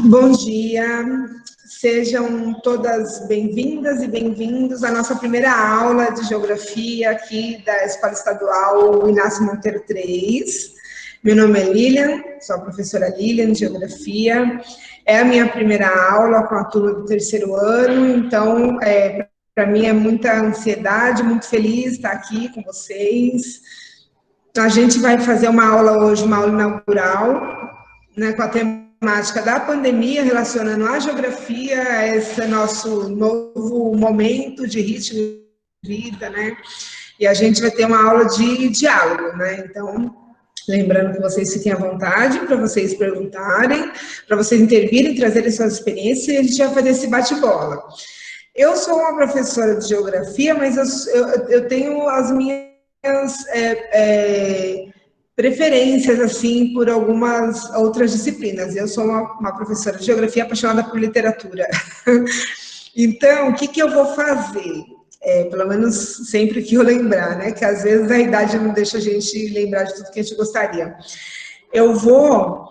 Bom dia, sejam todas bem-vindas e bem-vindos à nossa primeira aula de Geografia aqui da Escola Estadual Inácio Monteiro III. Meu nome é Lilian, sou a professora Lilian de Geografia. É a minha primeira aula com a turma do terceiro ano, então, para mim é muita ansiedade, muito feliz estar aqui com vocês. A gente vai fazer uma aula hoje, uma aula inaugural, né, com a temática da pandemia, relacionando a geografia a esse nosso novo momento de ritmo de vida, né? E a gente vai ter uma aula de diálogo, né? Então, lembrando que vocês fiquem à vontade para vocês perguntarem, para vocês intervirem, trazerem suas experiências, e a gente vai fazer esse bate-bola. Eu sou uma professora de geografia, mas eu tenho as minhas preferências, assim, por algumas outras disciplinas. Eu sou uma professora de geografia apaixonada por literatura. Então, o que eu vou fazer? Pelo menos sempre que eu lembrar, né? Que às vezes a idade não deixa a gente lembrar de tudo que a gente gostaria. Eu vou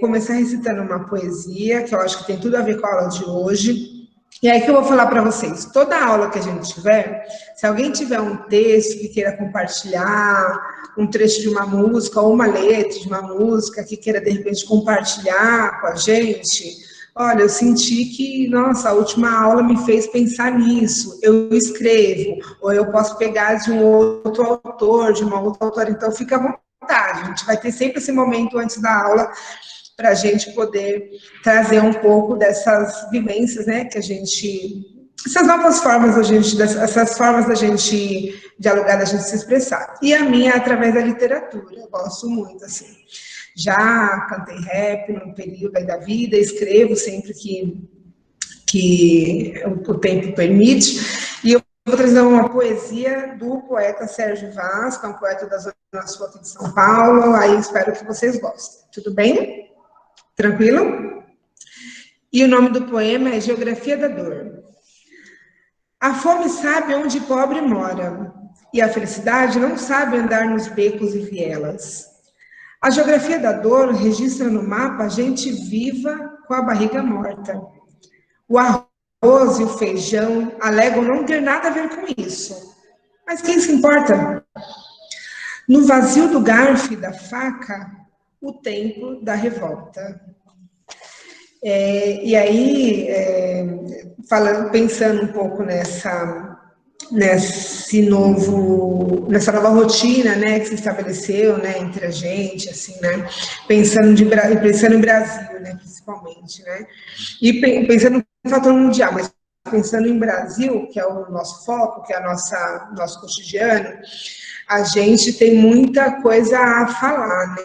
começar recitando uma poesia, que eu acho que tem tudo a ver com a aula de hoje. E aí que eu vou falar para vocês, toda aula que a gente tiver, se alguém tiver um texto que queira compartilhar, um trecho de uma música, ou uma letra de uma música que queira, de repente, compartilhar com a gente, olha, eu senti que, nossa, a última aula me fez pensar nisso, eu escrevo, ou eu posso pegar de um outro autor, de uma outra autora, então fica à vontade, a gente vai ter sempre esse momento antes da aula, para a gente poder trazer um pouco dessas vivências, né, que a gente, essas novas formas da gente, essas formas da gente dialogar, da gente se expressar. E a minha é através da literatura, eu gosto muito, assim. Já cantei rap num período aí da vida, escrevo sempre que o tempo permite, e eu vou trazer uma poesia do poeta Sérgio Vaz, que é um poeta da Zona Sul aqui de São Paulo, aí espero que vocês gostem. Tudo bem? Tranquilo? E o nome do poema é Geografia da Dor. A fome sabe onde pobre mora, e a felicidade não sabe andar nos becos e vielas. A geografia da dor registra no mapa gente viva com a barriga morta. O arroz e o feijão alegam não ter nada a ver com isso. Mas quem se importa? No vazio do garfo e da faca, o tempo da revolta. E aí, pensando um pouco nessa nova rotina, né, que se estabeleceu, né, entre a gente, assim, né, pensando em Brasil, né, principalmente, né, e pensando no fator mundial, mas pensando em Brasil, que é o nosso foco, que é nosso cotidiano, a gente tem muita coisa a falar, né?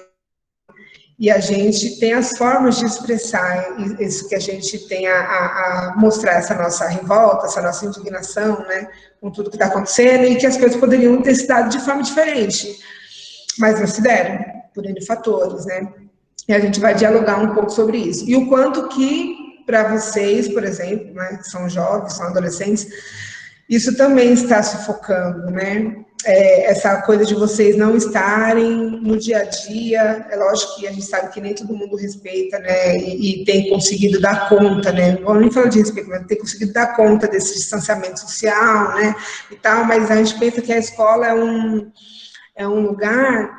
E a gente tem as formas de expressar isso que a gente tem a mostrar, essa nossa revolta, essa nossa indignação, né, com tudo que está acontecendo, e que as coisas poderiam ter se dado de forma diferente, mas não se deram, por N fatores, né? E a gente vai dialogar um pouco sobre isso. E o quanto que, para vocês, por exemplo, né, que são jovens, são adolescentes, isso também está sufocando, né? Essa coisa de vocês não estarem no dia a dia, é lógico que a gente sabe que nem todo mundo respeita, né, e tem conseguido dar conta, né, não vou nem falar de respeito, mas tem conseguido dar conta desse distanciamento social, né, e tal, mas a gente pensa que a escola é um lugar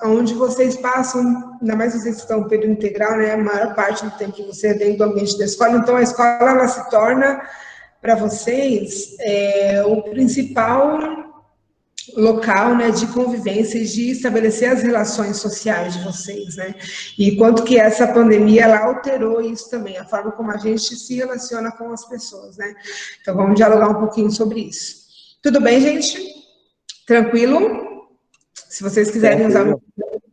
onde vocês passam, ainda mais vocês que estão no período integral, né, a maior parte do tempo que você é dentro do ambiente da escola, então a escola, ela se torna, para vocês, o principal local, né, de convivência e de estabelecer as relações sociais de vocês, né, e quanto que essa pandemia, ela alterou isso também, a forma como a gente se relaciona com as pessoas, né, então vamos dialogar um pouquinho sobre isso. Tudo bem, gente? Tranquilo? Se vocês quiserem usar o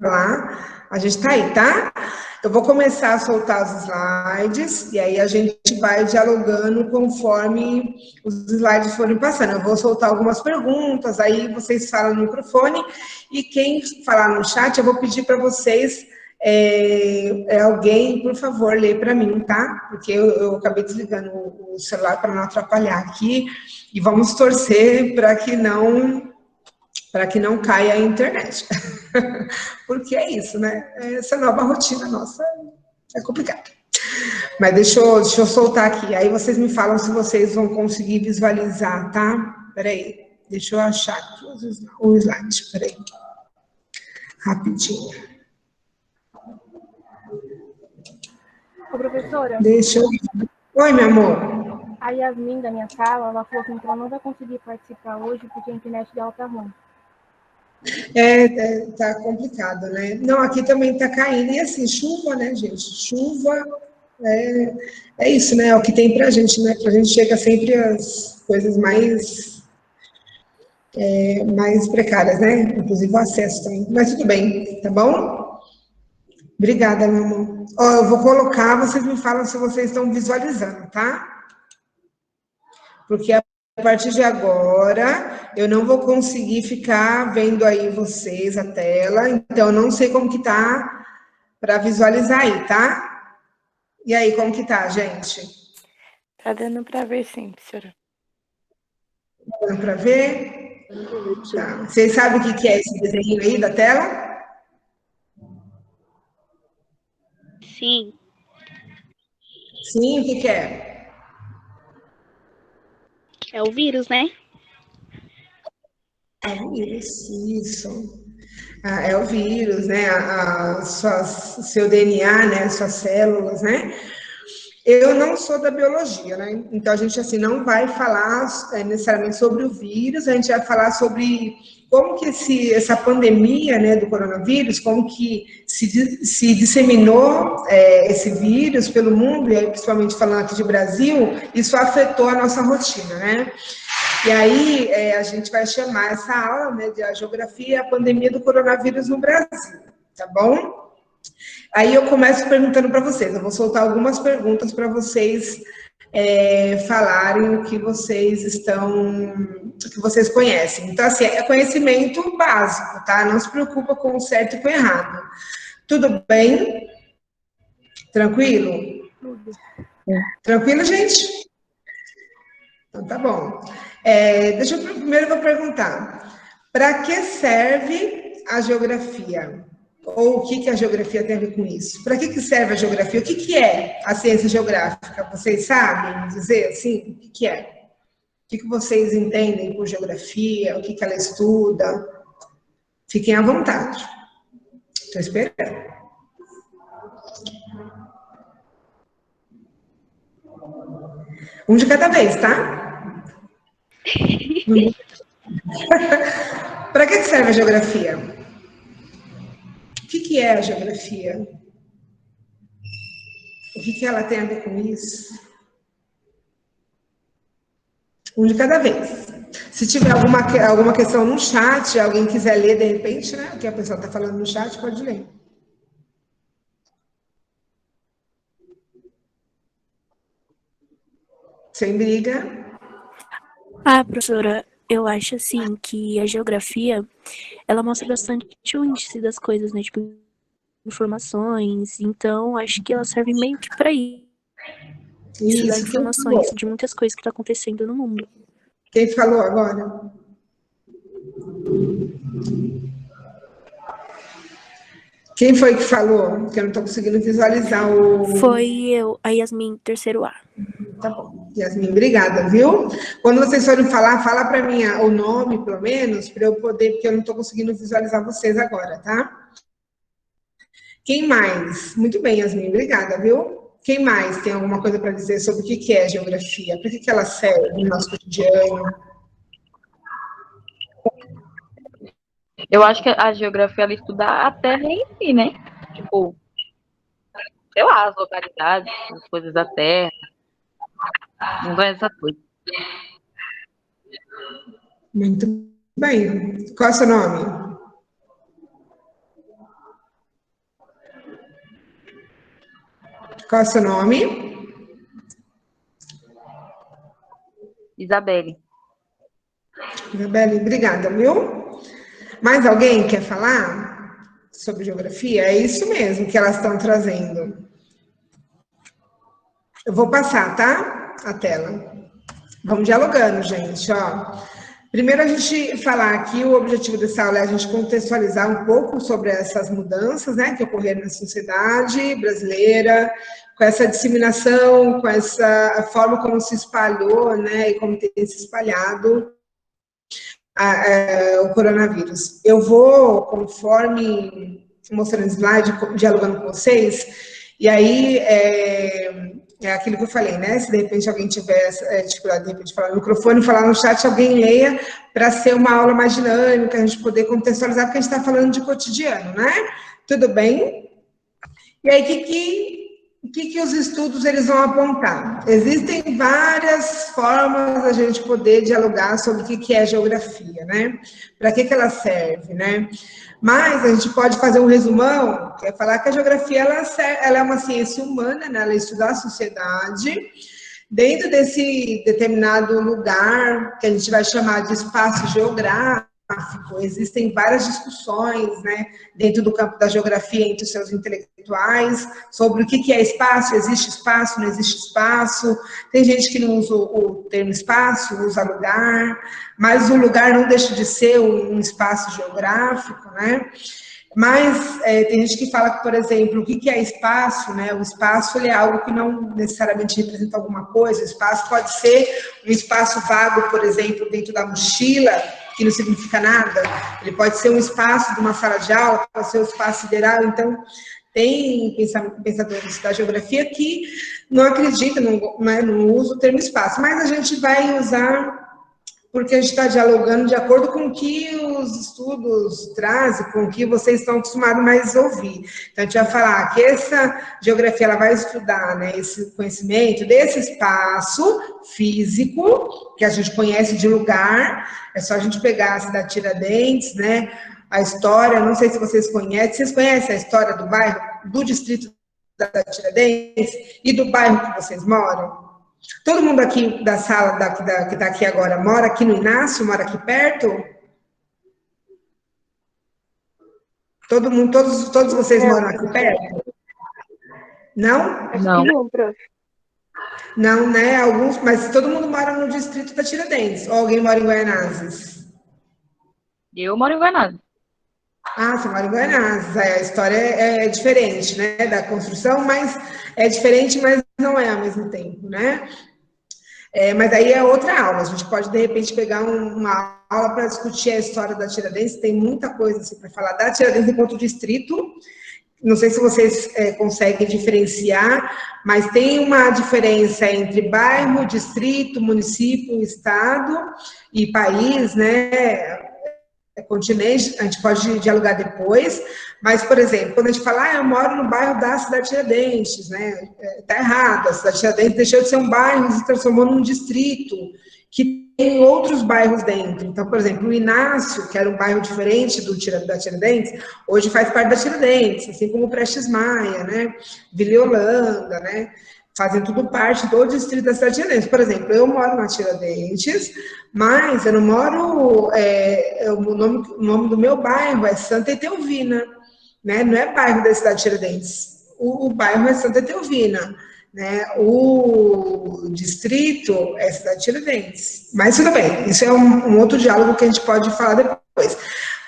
lá, a gente tá aí, tá? Eu vou começar a soltar os slides, e aí a gente vai dialogando conforme os slides forem passando. Eu vou soltar algumas perguntas, aí vocês falam no microfone, e quem falar no chat, eu vou pedir para vocês, alguém, por favor, ler para mim, tá? Porque eu acabei desligando o celular para não atrapalhar aqui, e vamos torcer para que não caia a internet. Porque é isso, né? Essa nova rotina nossa é complicada. Mas deixa eu soltar aqui. Aí vocês me falam se vocês vão conseguir visualizar, tá? Peraí. Deixa eu achar aqui o slide. Peraí. Rapidinho. Ô, professora. Deixa eu... Oi, meu amor. A Yasmin, da minha sala, ela falou que ela não vai conseguir participar hoje porque a internet dela tá ruim. Tá complicado, né? Não, aqui também tá caindo. E assim, chuva, né, gente? Chuva é isso, né? É o que tem pra gente, né? Pra gente chega sempre as coisas mais precárias, né? Inclusive o acesso também. Mas tudo bem, tá bom? Obrigada, meu amor. Ó, eu vou colocar, vocês me falam se vocês estão visualizando, tá? Porque a partir de agora, eu não vou conseguir ficar vendo aí vocês a tela, então eu não sei como que tá para visualizar aí, tá? E aí, como que tá, gente? Tá dando para ver sim, professora. Tá dando para ver? Tá. Vocês sabem o que é esse desenho aí da tela? Sim. Sim, o que é? É o vírus, né? É o vírus, isso. É o vírus, né? Seu DNA, né? Suas células, né? Eu não sou da biologia, né? Então a gente assim não vai falar necessariamente sobre o vírus, a gente vai falar sobre como que essa pandemia, né, do coronavírus, como que se disseminou esse vírus pelo mundo, e aí, principalmente falando aqui de Brasil, isso afetou a nossa rotina, né? E aí a gente vai chamar essa aula, né, de a geografia e a pandemia do coronavírus no Brasil, tá bom? Aí eu começo perguntando para vocês, eu vou soltar algumas perguntas para vocês falarem o que vocês conhecem. Então, assim, é conhecimento básico, tá? Não se preocupa com o certo e com o errado. Tudo bem? Tranquilo? Tudo. Tranquilo, gente? Então, tá bom. Primeiro eu vou perguntar, para que serve a geografia? Ou o que a geografia tem a ver com isso? Para que serve a geografia? O que é a ciência geográfica? Vocês sabem dizer assim? O que é? O que vocês entendem por geografia? O que ela estuda? Fiquem à vontade. Estou esperando. Um de cada vez, tá? Para que serve a geografia? O que é a geografia? O que ela tem a ver com isso? Um de cada vez. Se tiver alguma questão no chat, alguém quiser ler de repente, né? O que a pessoa está falando no chat, pode ler. Sem briga. Ah, professora, eu acho assim que a geografia, ela mostra bastante o índice das coisas, né? Tipo, informações. Então, acho que ela serve meio que para isso. Isso dá informações de muitas coisas que tá acontecendo no mundo. Quem falou agora? Quem foi que falou? Que eu não estou conseguindo visualizar o... Foi eu, a Yasmin, terceiro A. Tá bom. Yasmin, obrigada, viu? Quando vocês forem falar, fala para mim o nome, pelo menos, para eu poder, porque eu não estou conseguindo visualizar vocês agora, tá? Quem mais? Muito bem, Yasmin, obrigada, viu? Quem mais tem alguma coisa para dizer sobre o que é geografia? Para que ela serve no nosso cotidiano? Eu acho que a geografia ela estuda a Terra em si, né? Tipo, sei lá, as localidades, as coisas da Terra. Não é essa coisa. Muito bem. Qual é o seu nome? Qual é o seu nome? Isabelle. Isabelle, obrigada, viu? Mais alguém quer falar sobre geografia? É isso mesmo que elas estão trazendo. Eu vou passar, tá? A tela. Vamos dialogando, gente, ó. Primeiro, a gente falar aqui, o objetivo dessa aula é a gente contextualizar um pouco sobre essas mudanças, né, que ocorreram na sociedade brasileira, com essa disseminação, com essa forma como se espalhou, né, e como tem se espalhado o coronavírus. Eu vou, conforme mostrando o slide, dialogando com vocês, e aí é aquilo que eu falei, né? Se de repente alguém tiver dificuldade de repente falar no microfone, falar no chat, alguém leia, para ser uma aula mais dinâmica, a gente poder contextualizar, porque a gente está falando de cotidiano, né? Tudo bem? E aí, o que os estudos eles vão apontar? Existem várias formas da gente poder dialogar sobre o que é geografia, né? Para que ela serve, né? Mas a gente pode fazer um resumão, que é falar que a geografia ela é uma ciência humana, né? Ela estuda a sociedade dentro desse determinado lugar que a gente vai chamar de espaço geográfico. Existem várias discussões, né, dentro do campo da geografia entre os seus intelectuais sobre o que é espaço, existe espaço, não existe espaço. Tem gente que não usa o termo espaço, usa lugar, mas o lugar não deixa de ser um espaço geográfico, né? Mas tem gente que fala que, por exemplo, o que é espaço, né? O espaço ele é algo que não necessariamente representa alguma coisa. O espaço pode ser um espaço vago, por exemplo, dentro da mochila, que não significa nada. Ele pode ser um espaço de uma sala de aula, pode ser um espaço sideral. Então, tem pensadores da geografia que não acreditam, não usam o termo espaço, mas a gente vai usar porque a gente está dialogando de acordo com o que os estudos trazem, com o que vocês estão acostumados mais a ouvir. Então, a gente vai falar que essa geografia ela vai estudar, né, esse conhecimento desse espaço físico, que a gente conhece de lugar, é só a gente pegar a cidade Tiradentes, né, a história, não sei se vocês conhecem a história do bairro, do distrito da Tiradentes e do bairro que vocês moram? Todo mundo aqui da sala que está aqui agora mora aqui no Inácio, mora aqui perto? Todo mundo, todos vocês moram aqui perto? Não? Não, prof. Não, né? Alguns, mas todo mundo mora no distrito da Tiradentes. Ou alguém mora em Guaianazes? Eu moro em Guaianazes. Ah, você mora em Guaianazes. A história é diferente, né? Da construção, mas é diferente, mas não é ao mesmo tempo, né? Mas aí é outra aula. A gente pode, de repente, pegar uma aula para discutir a história da Tiradentes. Tem muita coisa assim, para falar da Tiradentes enquanto distrito. Não sei se vocês conseguem diferenciar, mas tem uma diferença entre bairro, distrito, município, estado e país, né? Continente, a gente pode dialogar depois, mas, por exemplo, quando a gente fala, eu moro no bairro da cidade Tiradentes, né? Está errado, a cidade Tiradentes deixou de ser um bairro e se transformou num distrito, que tem outros bairros dentro. Então, por exemplo, o Inácio, que era um bairro diferente da Tiradentes, hoje faz parte da Tiradentes, assim como o Prestes Maia, né? Vila Yolanda, né? Fazem tudo parte do distrito da cidade de Tiradentes. Por exemplo, eu moro na Tiradentes, mas eu não moro... o nome do meu bairro é Santa Etelvina, né? Não é bairro da cidade de Tiradentes. O bairro é Santa Etelvina, né? O distrito é cidade de Tiradentes. Mas tudo bem, isso é um outro diálogo que a gente pode falar depois.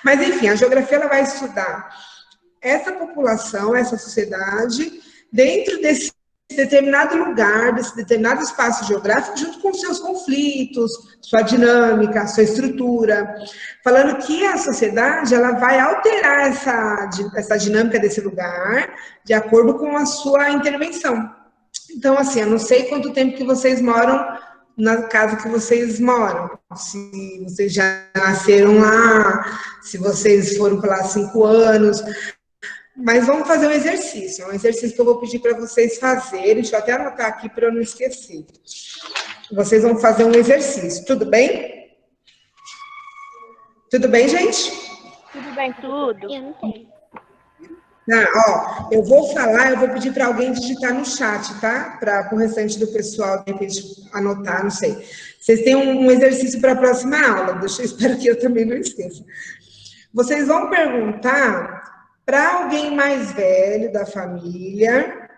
Mas, enfim, a geografia ela vai estudar essa população, essa sociedade, dentro desse determinado lugar, desse determinado espaço geográfico, junto com seus conflitos, sua dinâmica, sua estrutura, falando que a sociedade ela vai alterar essa dinâmica desse lugar de acordo com a sua intervenção. Então, assim, eu não sei quanto tempo que vocês moram na casa que vocês moram, se vocês já nasceram lá, se vocês foram para lá 5 anos... Mas vamos fazer um exercício, que eu vou pedir para vocês fazerem, deixa eu até anotar aqui para eu não esquecer. Vocês vão fazer um exercício, tudo bem? Tudo bem, gente? Tudo bem, Tudo. Eu não sei. Eu vou falar, eu vou pedir para alguém digitar no chat, tá? Para o restante do pessoal, de repente, anotar, não sei. Vocês têm um exercício para a próxima aula, eu espero que eu também não esqueça. Vocês vão perguntar... para alguém mais velho da família,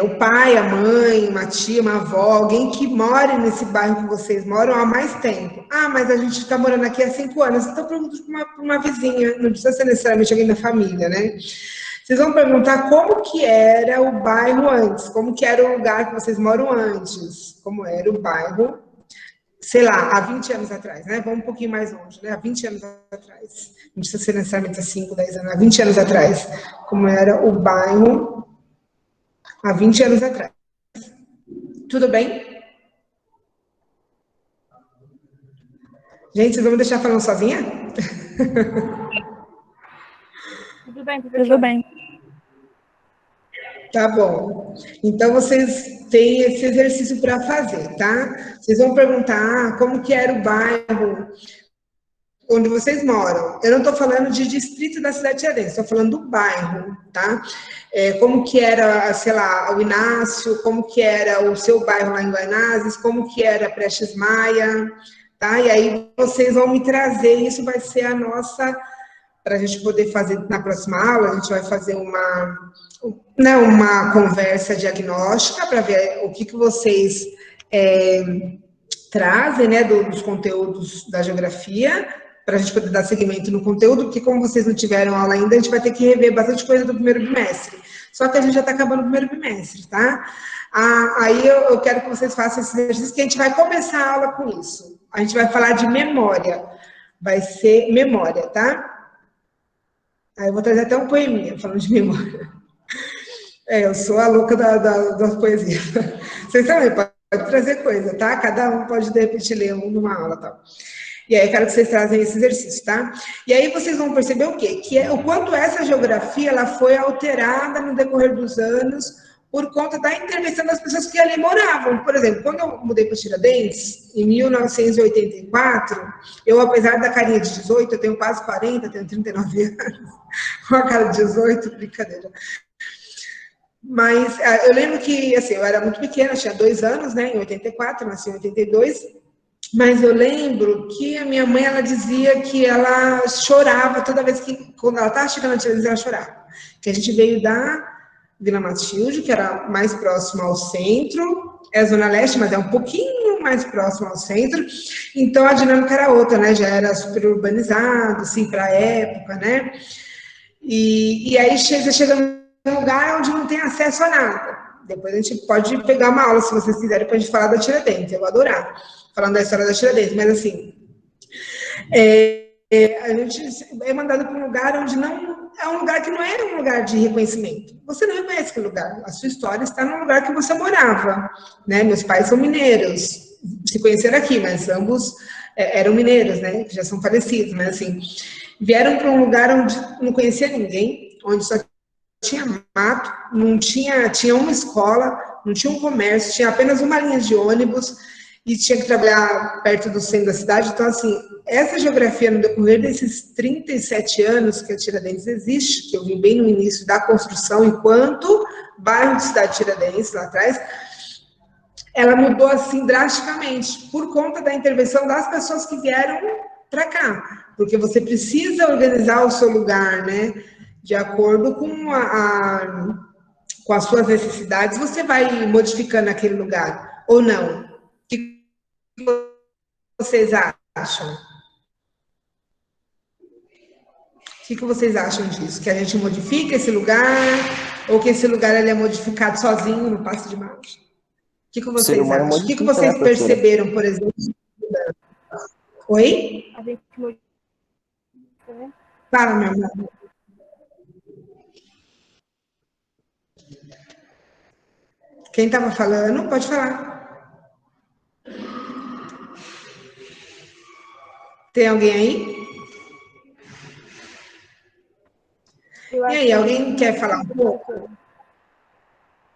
o pai, a mãe, uma tia, uma avó, alguém que more nesse bairro que vocês moram há mais tempo. Ah, mas a gente está morando aqui há 5 anos. Então, pergunto para uma vizinha, não precisa ser necessariamente alguém da família, né? Vocês vão perguntar como que era o bairro antes, como que era o lugar que vocês moram antes, como era o bairro, sei lá, há 20 anos atrás, né? Vamos um pouquinho mais longe, né? Há 20 anos atrás. Não precisa ser necessariamente há 5, 10 anos, há 20 anos atrás, como era o bairro há 20 anos atrás. Tudo bem? Gente, vocês vão me deixar falando sozinha? Tudo bem, professora? Tudo bem. Tá bom. Então, vocês têm esse exercício para fazer, tá? Vocês vão perguntar como que era o bairro onde vocês moram. Eu não estou falando de distrito da cidade de Tiradentes, estou falando do bairro, tá? Como que era, sei lá, o Inácio, como que era o seu bairro lá em Guanazes, como que era Prestes Maia, tá? E aí vocês vão me trazer, isso vai ser a nossa, para a gente poder fazer na próxima aula, a gente vai fazer uma conversa diagnóstica para ver o que vocês trazem, né, dos conteúdos da geografia, para a gente poder dar seguimento no conteúdo, porque como vocês não tiveram aula ainda, a gente vai ter que rever bastante coisa do primeiro bimestre. Só que a gente já está acabando o primeiro bimestre, tá? Aí eu quero que vocês façam esse exercício, que a gente vai começar a aula com isso. A gente vai falar de memória. Vai ser memória, tá? Aí eu vou trazer até um poeminha falando de memória. Eu sou a louca da poesia. Vocês também podem trazer coisa, tá? Cada um pode, de repente, ler um numa aula, tá? E aí eu quero que vocês trazem esse exercício, tá? E aí vocês vão perceber o quê? O quanto essa geografia ela foi alterada no decorrer dos anos por conta da intervenção das pessoas que ali moravam. Por exemplo, quando eu mudei para Tiradentes, em 1984, eu, apesar da carinha de 18, eu tenho quase 40, tenho 39 anos, com a cara de 18, brincadeira. Mas eu lembro que, assim, eu era muito pequena, tinha 2 anos, né, em 84, nasci em 82, mas eu lembro que a minha mãe, ela dizia que ela chorava toda vez que, quando ela estava chegando a Tiradentes, ela chorava. Que a gente veio da Vila Matilde, que era mais próximo ao centro, é a Zona Leste, mas é um pouquinho mais próximo ao centro, então a dinâmica era outra, né, já era super urbanizado, assim, para a época, né, e aí você chega num lugar onde não tem acesso a nada. Depois a gente pode pegar uma aula, se vocês quiserem, para a gente falar da Tiradentes, eu vou adorar, falando da história da Tiradentes, mas assim, a gente é mandado para um lugar onde não é um lugar que não é um lugar de reconhecimento. Você não reconhece aquele lugar. A sua história está no lugar que você morava, né? Meus pais são mineiros, se conheceram aqui, mas ambos eram mineiros, né? Que já são falecidos, mas assim, vieram para um lugar onde não conhecia ninguém, onde só tinha mato, não tinha uma escola, não tinha um comércio, tinha apenas uma linha de ônibus e tinha que trabalhar perto do centro da cidade. Então, assim, essa geografia no decorrer desses 37 anos que a Tiradentes existe, que eu vim bem no início da construção, enquanto bairro de cidade de Tiradentes, lá atrás, ela mudou, assim, drasticamente, por conta da intervenção das pessoas que vieram para cá, porque você precisa organizar o seu lugar, né, de acordo com as suas necessidades, você vai modificando aquele lugar, ou não? O que vocês acham? O que vocês acham disso? Que a gente modifica esse lugar, ou que esse lugar ele é modificado sozinho, no passo de marcha? O que vocês acham? O que vocês perceberam, por exemplo? Oi? A gente modifica, né? Fala, meu amor. Quem estava falando, pode falar. Tem alguém aí? E aí, alguém quer falar um pouco?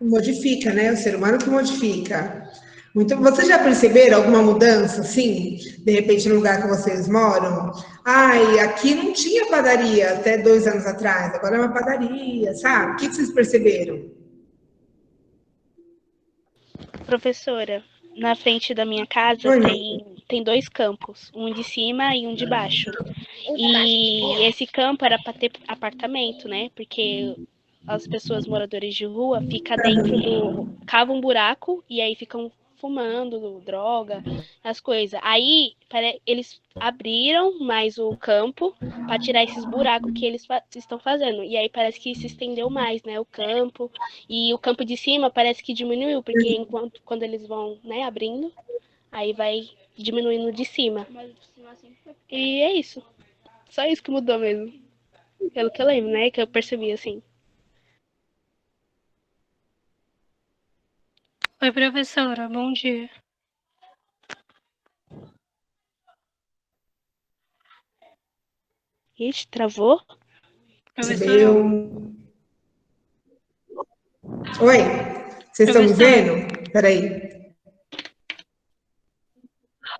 Modifica, né? O ser humano que modifica. Então, vocês já perceberam alguma mudança, assim, de repente, no lugar que vocês moram? Ai, aqui não tinha padaria até 2 anos atrás, agora é uma padaria, sabe? O que vocês perceberam? Professora, na frente da minha casa tem 2 campos, um de cima e um de baixo. E esse campo era para ter apartamento, né? Porque as pessoas moradores de rua fica dentro do. Cava um buraco e aí ficam fumando droga, as coisas. Aí eles abriram mais o campo para tirar esses buracos que eles estão fazendo. E aí parece que se estendeu mais, né, o campo. E o campo de cima parece que diminuiu, porque enquanto quando eles vão, né, abrindo, aí vai diminuindo de cima. E é isso. Só isso que mudou mesmo. Pelo que eu lembro, né? Que eu percebi assim. Oi, professora, bom dia. Ixi, travou? Professora, Percebeu? Oi, vocês estão me professora, vendo? Peraí.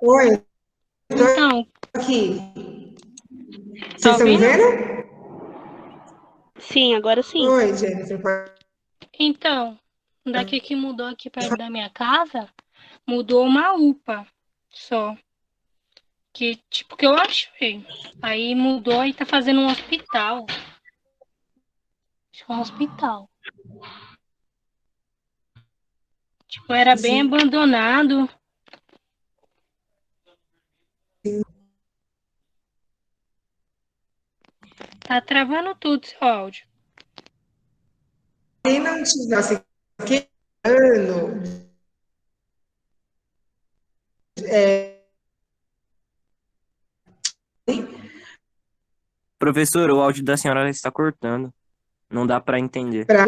Oi, então, aqui. tá Vocês estão me ouvindo? vendo? Sim, agora sim. Oi, Jennifer. Então, daqui que mudou aqui perto da minha casa, mudou uma UPA só. Que, tipo, que eu achei. Aí mudou e tá fazendo um hospital. Acho que é um hospital. Tipo, era bem Sim. abandonado. Tá travando tudo seu áudio. Quem não tivesse quebrando, Professor, o áudio da senhora está cortando. Não dá para entender. para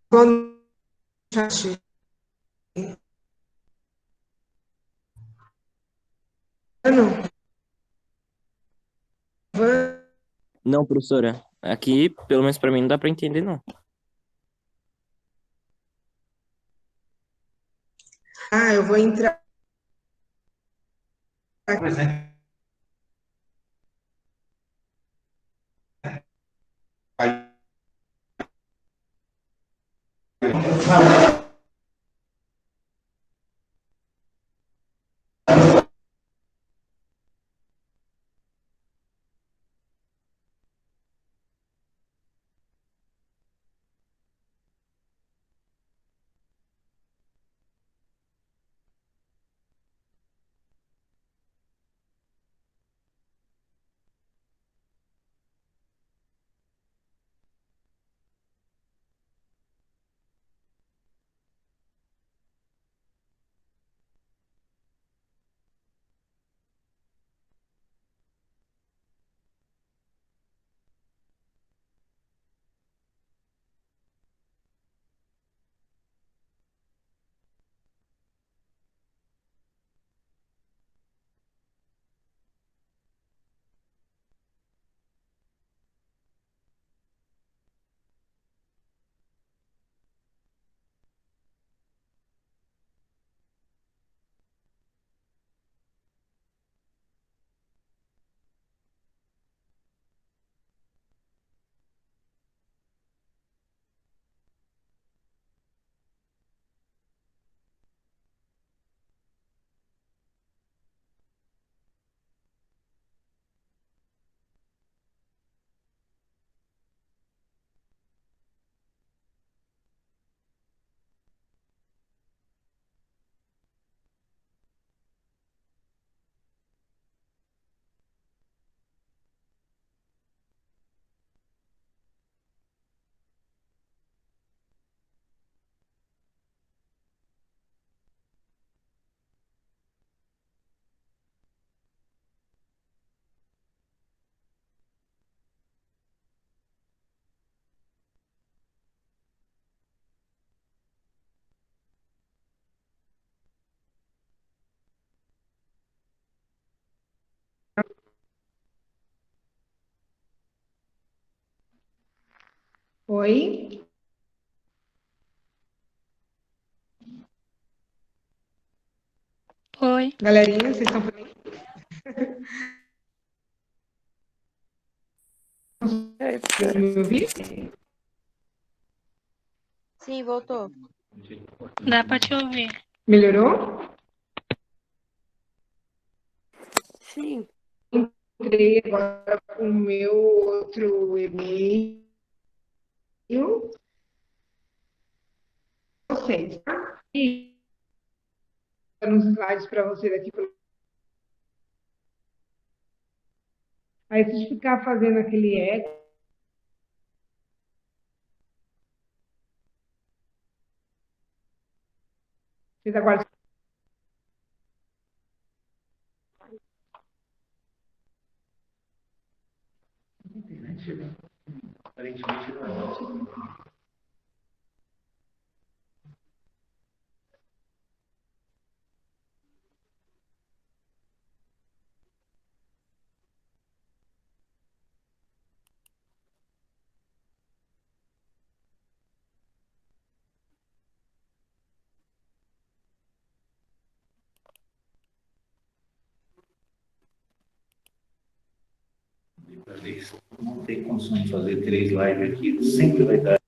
quando Não, professora. Aqui, pelo menos para mim, não dá para entender, não. eu vou entrar. Oi? Oi. Galerinha, vocês estão por aí? Conseguem me ouvir? Sim, voltou. Dá pra te ouvir. Melhorou? Sim. Entrei agora com o meu outro e-mail. Vocês, tá? E nos slides para vocês aqui. Aí, se ficar fazendo aquele eco, vocês aguardam. Não tem condições de fazer 3 lives aqui, sempre vai dar.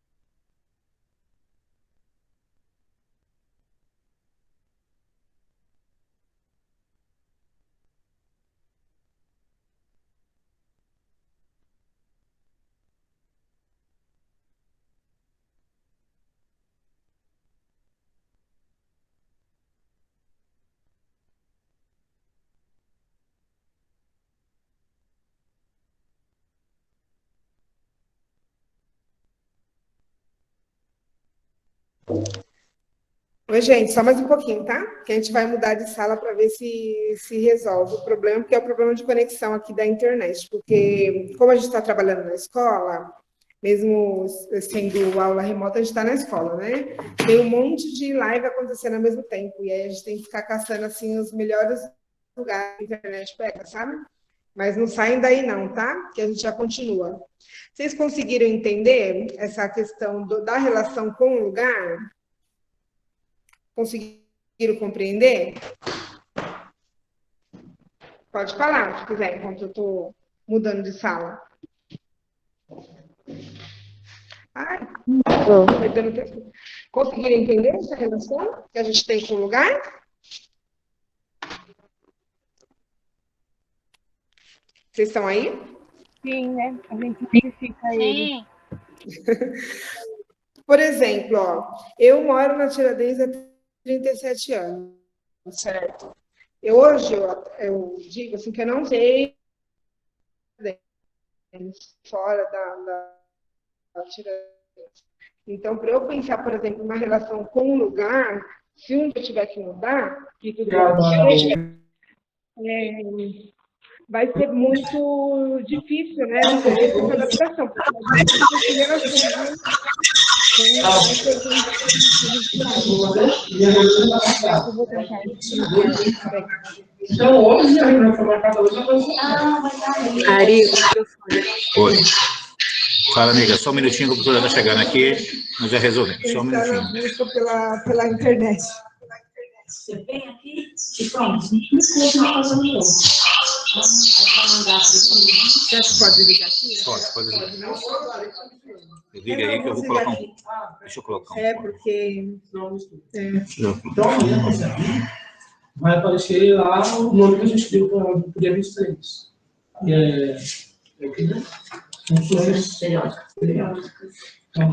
Oi, gente, só mais um pouquinho, tá? Que a gente vai mudar de sala para ver se resolve o problema, porque é o problema de conexão aqui da internet. Porque, como a gente está trabalhando na escola, mesmo sendo aula remota, a gente está na escola, né? Tem um monte de live acontecendo ao mesmo tempo, e aí a gente tem que ficar caçando, assim, os melhores lugares que a internet pega, sabe? Mas não saem daí não, tá? Que a gente já continua. Vocês conseguiram entender essa questão da relação com o lugar? Conseguiram compreender? Pode falar, se quiser, enquanto eu estou mudando de sala. Ai, conseguiram entender essa relação que a gente tem com o lugar? Vocês estão aí? Sim, né? A gente identifica ele. Sim. Por exemplo, ó, eu moro na Tiradentes há 37 anos, certo? Hoje eu digo assim que eu não sei fora da Tiradentes. Então, para eu pensar, por exemplo, uma relação com um lugar, se um dia eu tiver que mudar, que tudo vai ser muito difícil, né? Essa adaptação, porque a gente tem que relacionar Ari, Oi. Fala, amiga, só um minutinho que o professor está chegando aqui, nós já resolvemos, só um minutinho. Pela internet. Você vem aqui e pronto. Você pode ligar aqui? Pode ligar. Liga aí que eu vou colocar um. Deixa eu colocar um. É, porque. Então, amanhã você vai aparecer lá o nome que a gente deu para o dia 23.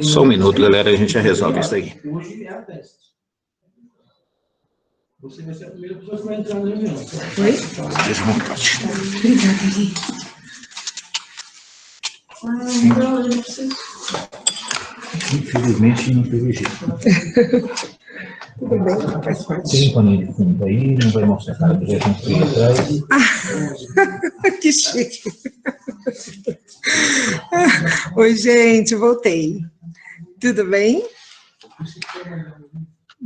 Só um minuto, galera, a gente já resolve isso aí. Hoje é a teste. Você vai ser a primeira pessoa que vai entrar na reunião. Desmontar. Infelizmente não teve jeito. Tudo bem, faz parte. Tem um paninho de fundo aí, não vai mostrar a cara do jeito que atrás. Que chique. Oi, gente, voltei. Tudo bem?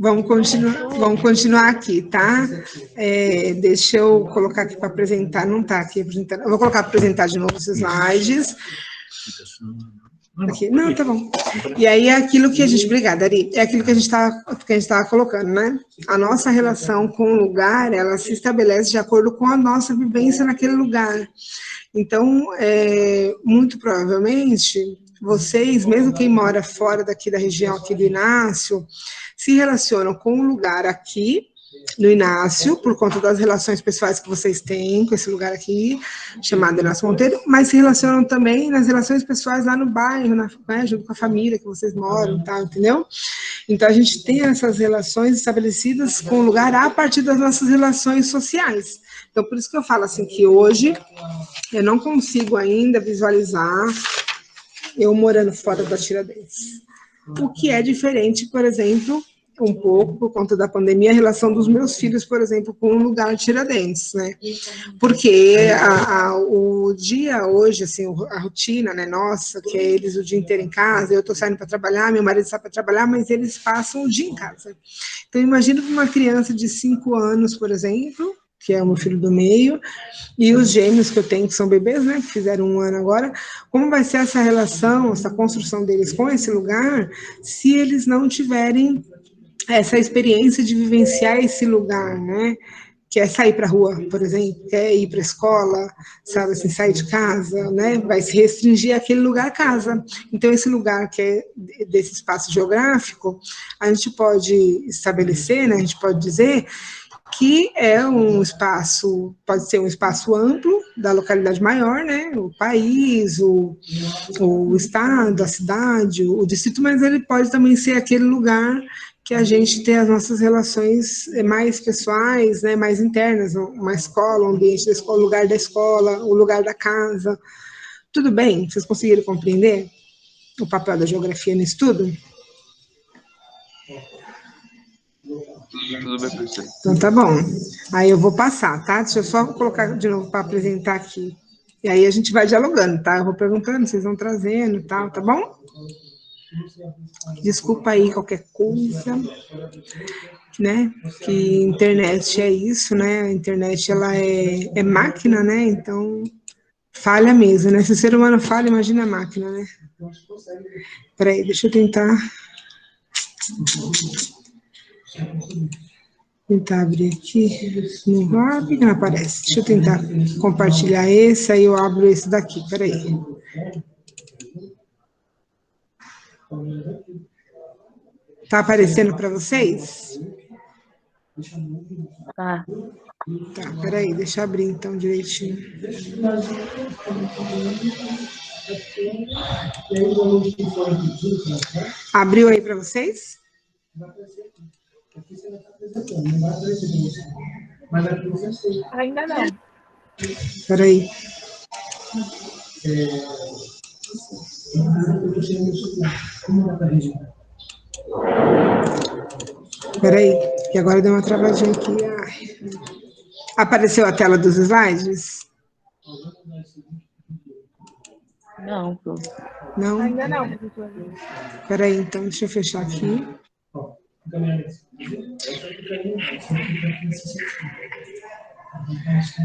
Vamos continuar aqui, tá? Deixa eu colocar aqui para apresentar, não está aqui apresentando. Eu vou colocar para apresentar de novo os slides. Aqui. Não, tá bom. E aí é aquilo que a gente... Obrigada, Ari. É aquilo que a gente estava colocando, né? A nossa relação com o lugar, ela se estabelece de acordo com a nossa vivência naquele lugar. Então, muito provavelmente, vocês, mesmo quem mora fora daqui da região aqui do Inácio, se relacionam com o lugar aqui, no Inácio, por conta das relações pessoais que vocês têm com esse lugar aqui, chamado Inácio Monteiro, mas se relacionam também nas relações pessoais lá no bairro, né, junto com a família que vocês moram, tá, entendeu? Então, a gente tem essas relações estabelecidas com o lugar a partir das nossas relações sociais. Então, por isso que eu falo assim, que hoje eu não consigo ainda visualizar eu morando fora da Tiradentes. O que é diferente, por exemplo, um pouco, por conta da pandemia, a relação dos meus filhos, por exemplo, com o lugar Tiradentes, né? Porque o dia hoje, assim, a rotina, né, nossa, que é eles o dia inteiro em casa, eu tô saindo para trabalhar, meu marido sai para trabalhar, mas eles passam o dia em casa. Então, imagina uma criança de 5 anos, por exemplo, que é o meu filho do meio, e os gêmeos que eu tenho, que são bebês, né, que fizeram 1 ano agora, como vai ser essa relação, essa construção deles com esse lugar, se eles não tiverem essa experiência de vivenciar esse lugar, né, que é sair para a rua, por exemplo, quer ir para a escola, sabe, assim, sair de casa, né, vai se restringir àquele lugar casa. Então, esse lugar que é desse espaço geográfico, a gente pode estabelecer, né, a gente pode dizer que é um espaço, pode ser um espaço amplo da localidade maior, né, o país, o estado, a cidade, o distrito, mas ele pode também ser aquele lugar que a gente tem as nossas relações mais pessoais, né, mais internas, uma escola, um ambiente da escola, o lugar da escola, o lugar da casa. Tudo bem? Vocês conseguiram compreender o papel da geografia no estudo? Tudo bem, professor. Então tá bom. Aí eu vou passar, tá? Deixa eu só colocar de novo para apresentar aqui. E aí a gente vai dialogando, tá? Eu vou perguntando, vocês vão trazendo e tal, tá bom? Desculpa aí qualquer coisa, né? Que internet é isso, né? A internet, ela é máquina, né? Então, falha mesmo, né? Se o ser humano falha, imagina a máquina, né? Peraí, deixa eu tentar abrir aqui. Não abre, não aparece. Deixa eu tentar compartilhar esse, aí eu abro esse daqui, peraí. Tá aparecendo para vocês? Tá. Tá, peraí, deixa eu abrir então direitinho. Abriu aí para vocês? Ainda não. Peraí. Peraí, que agora deu uma travadinha aqui. Ai. Apareceu a tela dos slides? Não, não. Ainda não, professor. Peraí, então, deixa eu fechar aqui.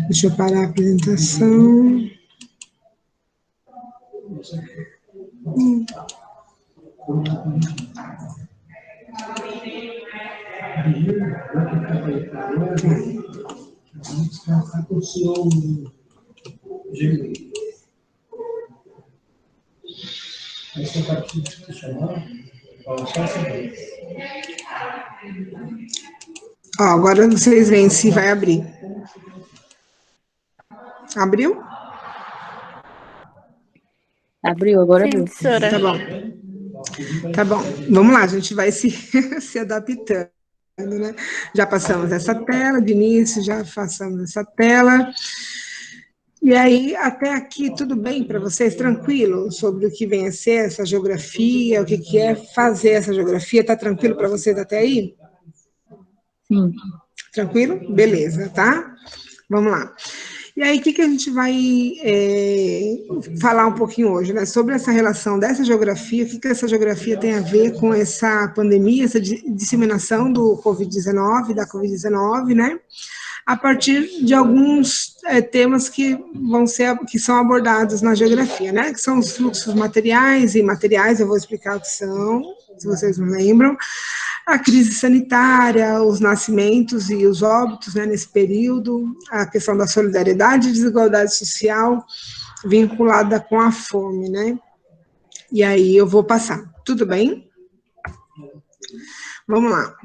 Deixa eu parar a apresentação. Ó, agora vocês veem se vai abrir. Abriu? Abriu, agora abriu. Tá bom. Tá bom. Vamos lá, a gente vai se adaptando, né? Já passamos essa tela de início, já passamos essa tela. E aí, até aqui, tudo bem para vocês? Tranquilo sobre o que vem a ser essa geografia, o que é fazer essa geografia? Tá tranquilo para vocês até aí? Sim. Tranquilo? Beleza, tá? Vamos lá. E aí, o que a gente vai falar um pouquinho hoje, né? Sobre essa relação dessa geografia, o que essa geografia tem a ver com essa pandemia, essa disseminação do Covid-19, da Covid-19, né? a partir de alguns temas que são abordados na geografia, né? Que são os fluxos materiais e imateriais, eu vou explicar o que são, se vocês não lembram. A crise sanitária, os nascimentos e os óbitos, né, nesse período, a questão da solidariedade e desigualdade social vinculada com a fome, né? E aí eu vou passar. Tudo bem? Vamos lá.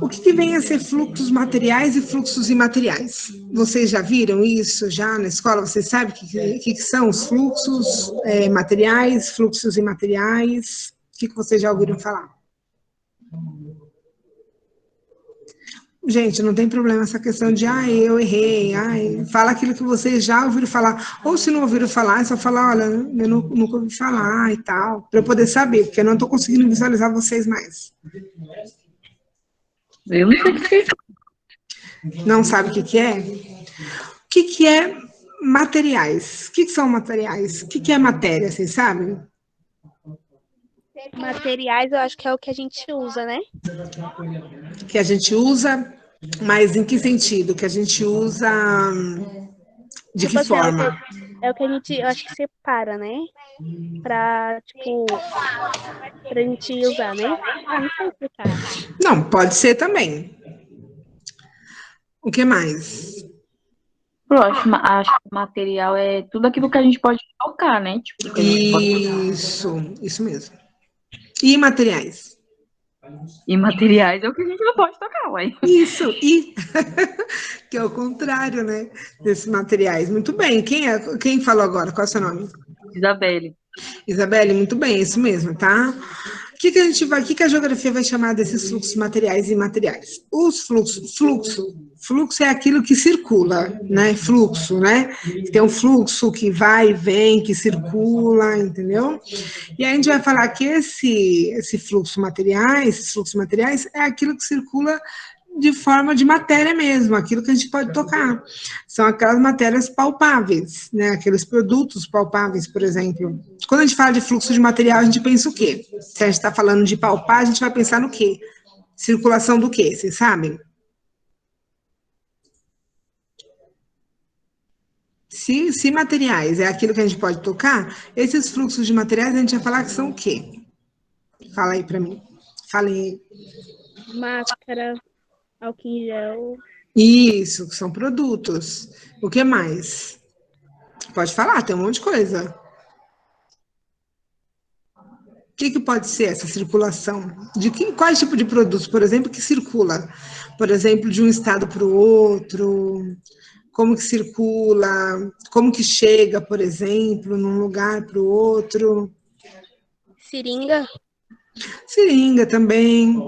O que vem a ser fluxos materiais e fluxos imateriais? Vocês já viram isso já na escola? Vocês sabem o que são os fluxos materiais, fluxos imateriais? O que vocês já ouviram falar? Gente, não tem problema essa questão de, eu errei, fala aquilo que vocês já ouviram falar, ou se não ouviram falar, é só falar, olha, eu nunca ouvi falar e tal, para eu poder saber, porque eu não estou conseguindo visualizar vocês mais. Eu não sei o que é. Não sabe o que é? O que é materiais? O que são materiais? O que é matéria, vocês sabem? Materiais, eu acho que é o que a gente usa, né? Que a gente usa, mas em que sentido? Que a gente usa de tipo que assim, forma? É o que a gente, eu acho que separa, né? Pra gente usar, né? Não sei explicar. Não, pode ser também. O que mais? Eu acho que material é tudo aquilo que a gente pode tocar, né? Tipo, que a gente pode... Isso mesmo. E materiais? Imateriais é o que a gente não pode tocar, ué. Isso, que é o contrário, né? Desses materiais. Muito bem. Quem falou agora? Qual é o seu nome? Isabelle. Isabelle, muito bem, isso mesmo, tá? O que a geografia vai chamar desses fluxos materiais e imateriais? Os fluxo é aquilo que circula, né? Fluxo, né? Tem um fluxo que vai e vem, que circula, entendeu? E aí a gente vai falar que esses fluxos materiais é aquilo que circula de forma de matéria mesmo, aquilo que a gente pode tocar. São aquelas matérias palpáveis, né? Aqueles produtos palpáveis, por exemplo. Quando a gente fala de fluxo de material, a gente pensa o quê? Se a gente está falando de palpar, a gente vai pensar no quê? Circulação do quê? Vocês sabem? Se materiais é aquilo que a gente pode tocar, esses fluxos de materiais a gente vai falar que são o quê? Fala aí para mim. Fala aí. Máscara, álcool em gel. Isso, são produtos. O que mais? Pode falar, tem um monte de coisa. O que pode ser essa circulação? Quais tipo de produtos, por exemplo, que circula? Por exemplo, de um estado para o outro, como que circula, como que chega, por exemplo, num lugar para o outro. Seringa? Seringa também,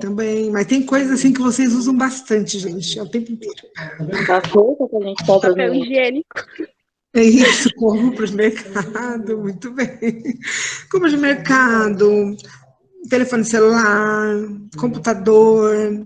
mas tem coisas assim que vocês usam bastante, gente, é o tempo inteiro. Papel higiênico. É isso, compra de mercado, muito bem. Compra de mercado, telefone celular, computador,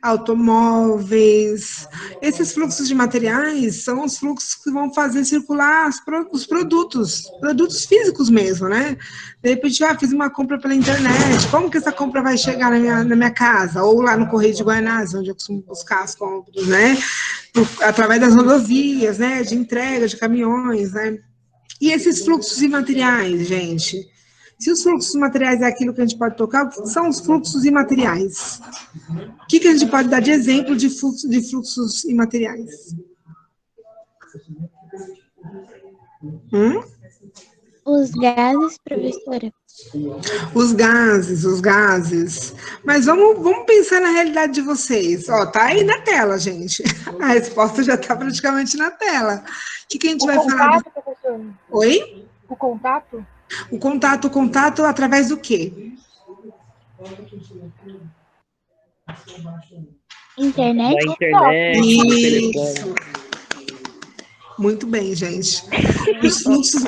automóveis. Esses fluxos de materiais são os fluxos que vão fazer circular os produtos físicos mesmo, né? De repente, fiz uma compra pela internet, como que essa compra vai chegar na minha casa? Ou lá no Correio de Guaianazes, onde eu costumo buscar as compras, né? Através das rodovias, né? De entrega, de caminhões, né? E esses fluxos imateriais, gente? Se os fluxos materiais é aquilo que a gente pode tocar, o que são os fluxos imateriais? O que a gente pode dar de exemplo de fluxos imateriais? Os gases, professora. Os gases. Mas vamos pensar na realidade de vocês. Ó, tá aí na tela, gente. A resposta já está praticamente na tela. O que a gente vai falar? Professor? Oi? O contato? O contato através do quê? Internet? Da internet, do Isso. telefone. Muito bem, gente. Os fluxos,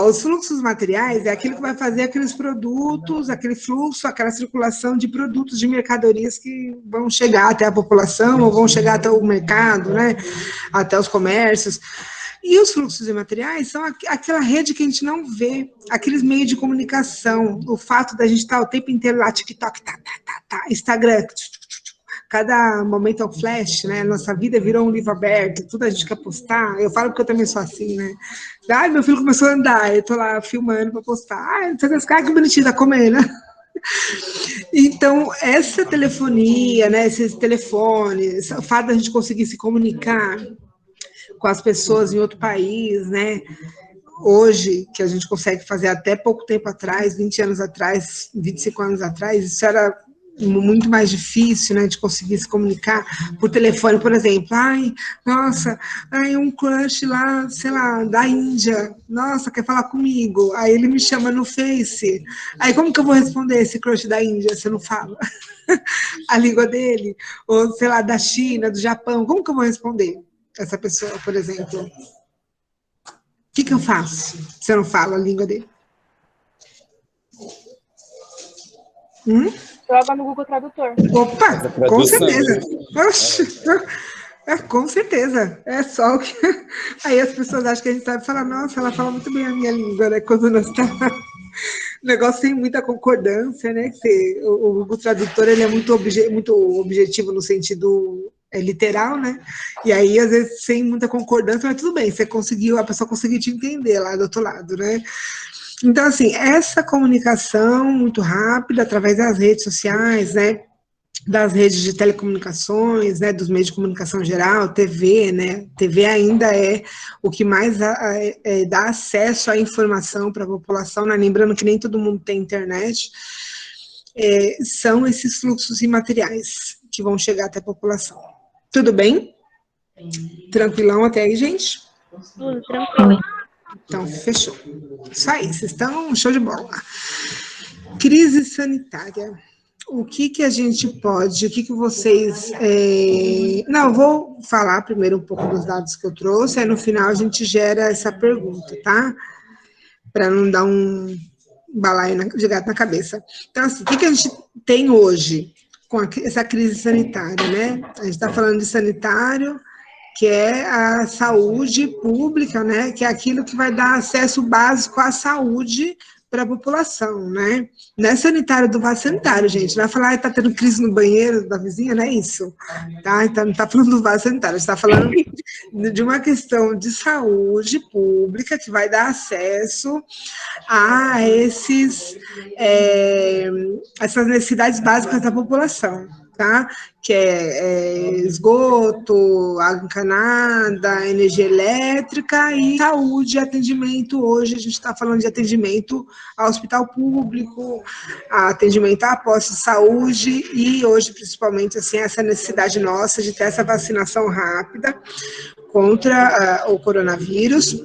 os fluxos materiais é aquilo que vai fazer aqueles produtos, aquele fluxo, aquela circulação de produtos, de mercadorias que vão chegar até a população ou vão chegar até o mercado, né? Até os comércios. E os fluxos imateriais são aquela rede que a gente não vê, aqueles meios de comunicação, o fato da gente estar o tempo inteiro lá, TikTok, Instagram, cada momento é um flash, né? Nossa vida virou um livro aberto, tudo a gente quer postar. Eu falo porque eu também sou assim, né? Ai, meu filho começou a andar, eu tô lá filmando para postar. Ai, não sei o que, que bonitinho, tá comendo. Então, essa telefonia, né, esses telefones, o fato da gente conseguir se comunicar com as pessoas em outro país, né? Hoje, que a gente consegue fazer até pouco tempo atrás, 20 anos atrás, 25 anos atrás, isso era muito mais difícil, né, de conseguir se comunicar por telefone, por exemplo. Ai, nossa, ai, um crush lá, sei lá, da Índia, nossa, quer falar comigo. Aí ele me chama no Face. Aí como que eu vou responder esse crush da Índia se eu não falo a língua dele? Ou, sei lá, da China, do Japão, como que eu vou responder essa pessoa, por exemplo? O que eu faço se eu não falo a língua dele? Joga no Google Tradutor. Opa, com certeza. Oxe, com certeza. É só o que... Aí as pessoas acham que a gente sabe falar, nossa, ela fala muito bem a minha língua, né? Quando nós está... O negócio tem muita concordância, né? O Google Tradutor, ele é muito objetivo no sentido literal, né? E aí, às vezes, sem muita concordância, mas tudo bem, você conseguiu, a pessoa conseguiu te entender lá do outro lado, né? Então, assim, essa comunicação muito rápida, através das redes sociais, né, das redes de telecomunicações, né, dos meios de comunicação geral, TV, né, TV ainda é o que mais dá acesso à informação para a população, né, lembrando que nem todo mundo tem internet, são esses fluxos imateriais que vão chegar até a população. Tudo bem? Tranquilão até aí, gente? Tudo tranquilo. Então, fechou. Isso aí, vocês estão show de bola. Crise sanitária. O que a gente pode, o que vocês... Não, eu vou falar primeiro um pouco dos dados que eu trouxe, aí no final a gente gera essa pergunta, tá? Para não dar um balaio de gato na cabeça. Então, assim, o que a gente tem hoje com essa crise sanitária, né? A gente está falando de sanitário, que é a saúde pública, né, que é aquilo que vai dar acesso básico à saúde para a população, né? Não é sanitário do vaso sanitário, gente. Não vai falar, está tendo crise no banheiro da vizinha, não é isso. Tá? Então, não está falando do vaso sanitário, está falando de uma questão de saúde pública que vai dar acesso a essas necessidades básicas da população. Tá? Que é esgoto, água encanada, energia elétrica e saúde e atendimento. Hoje a gente está falando de atendimento ao hospital público, atendimento a postos de saúde e hoje, principalmente, assim, essa necessidade nossa de ter essa vacinação rápida contra o coronavírus,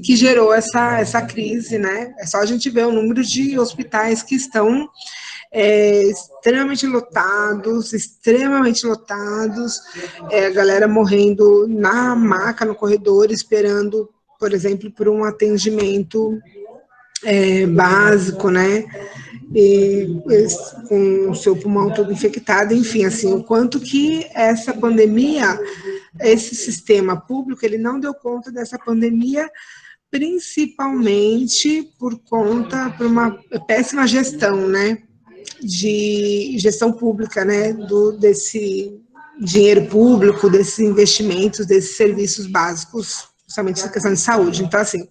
que gerou essa crise, né? É só a gente ver o número de hospitais que estão extremamente lotados, a galera morrendo na maca, no corredor, esperando, por exemplo, por um atendimento básico, né, com o seu pulmão todo infectado, enfim, assim, o quanto que essa pandemia, esse sistema público, ele não deu conta dessa pandemia, principalmente por uma péssima gestão, né, de gestão pública, né, desse dinheiro público, desses investimentos, desses serviços básicos, principalmente essa questão de saúde. Então, assim, o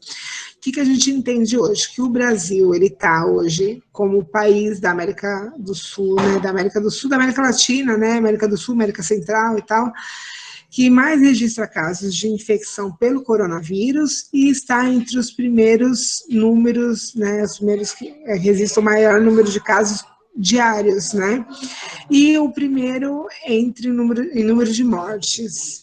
que a gente entende hoje? Que o Brasil, ele está hoje como país da América do Sul, né, da América Latina, né, América do Sul, América Central e tal, que mais registra casos de infecção pelo coronavírus e está entre os primeiros números, né, os primeiros que registram o maior número de casos diários, né? E o primeiro em número de mortes,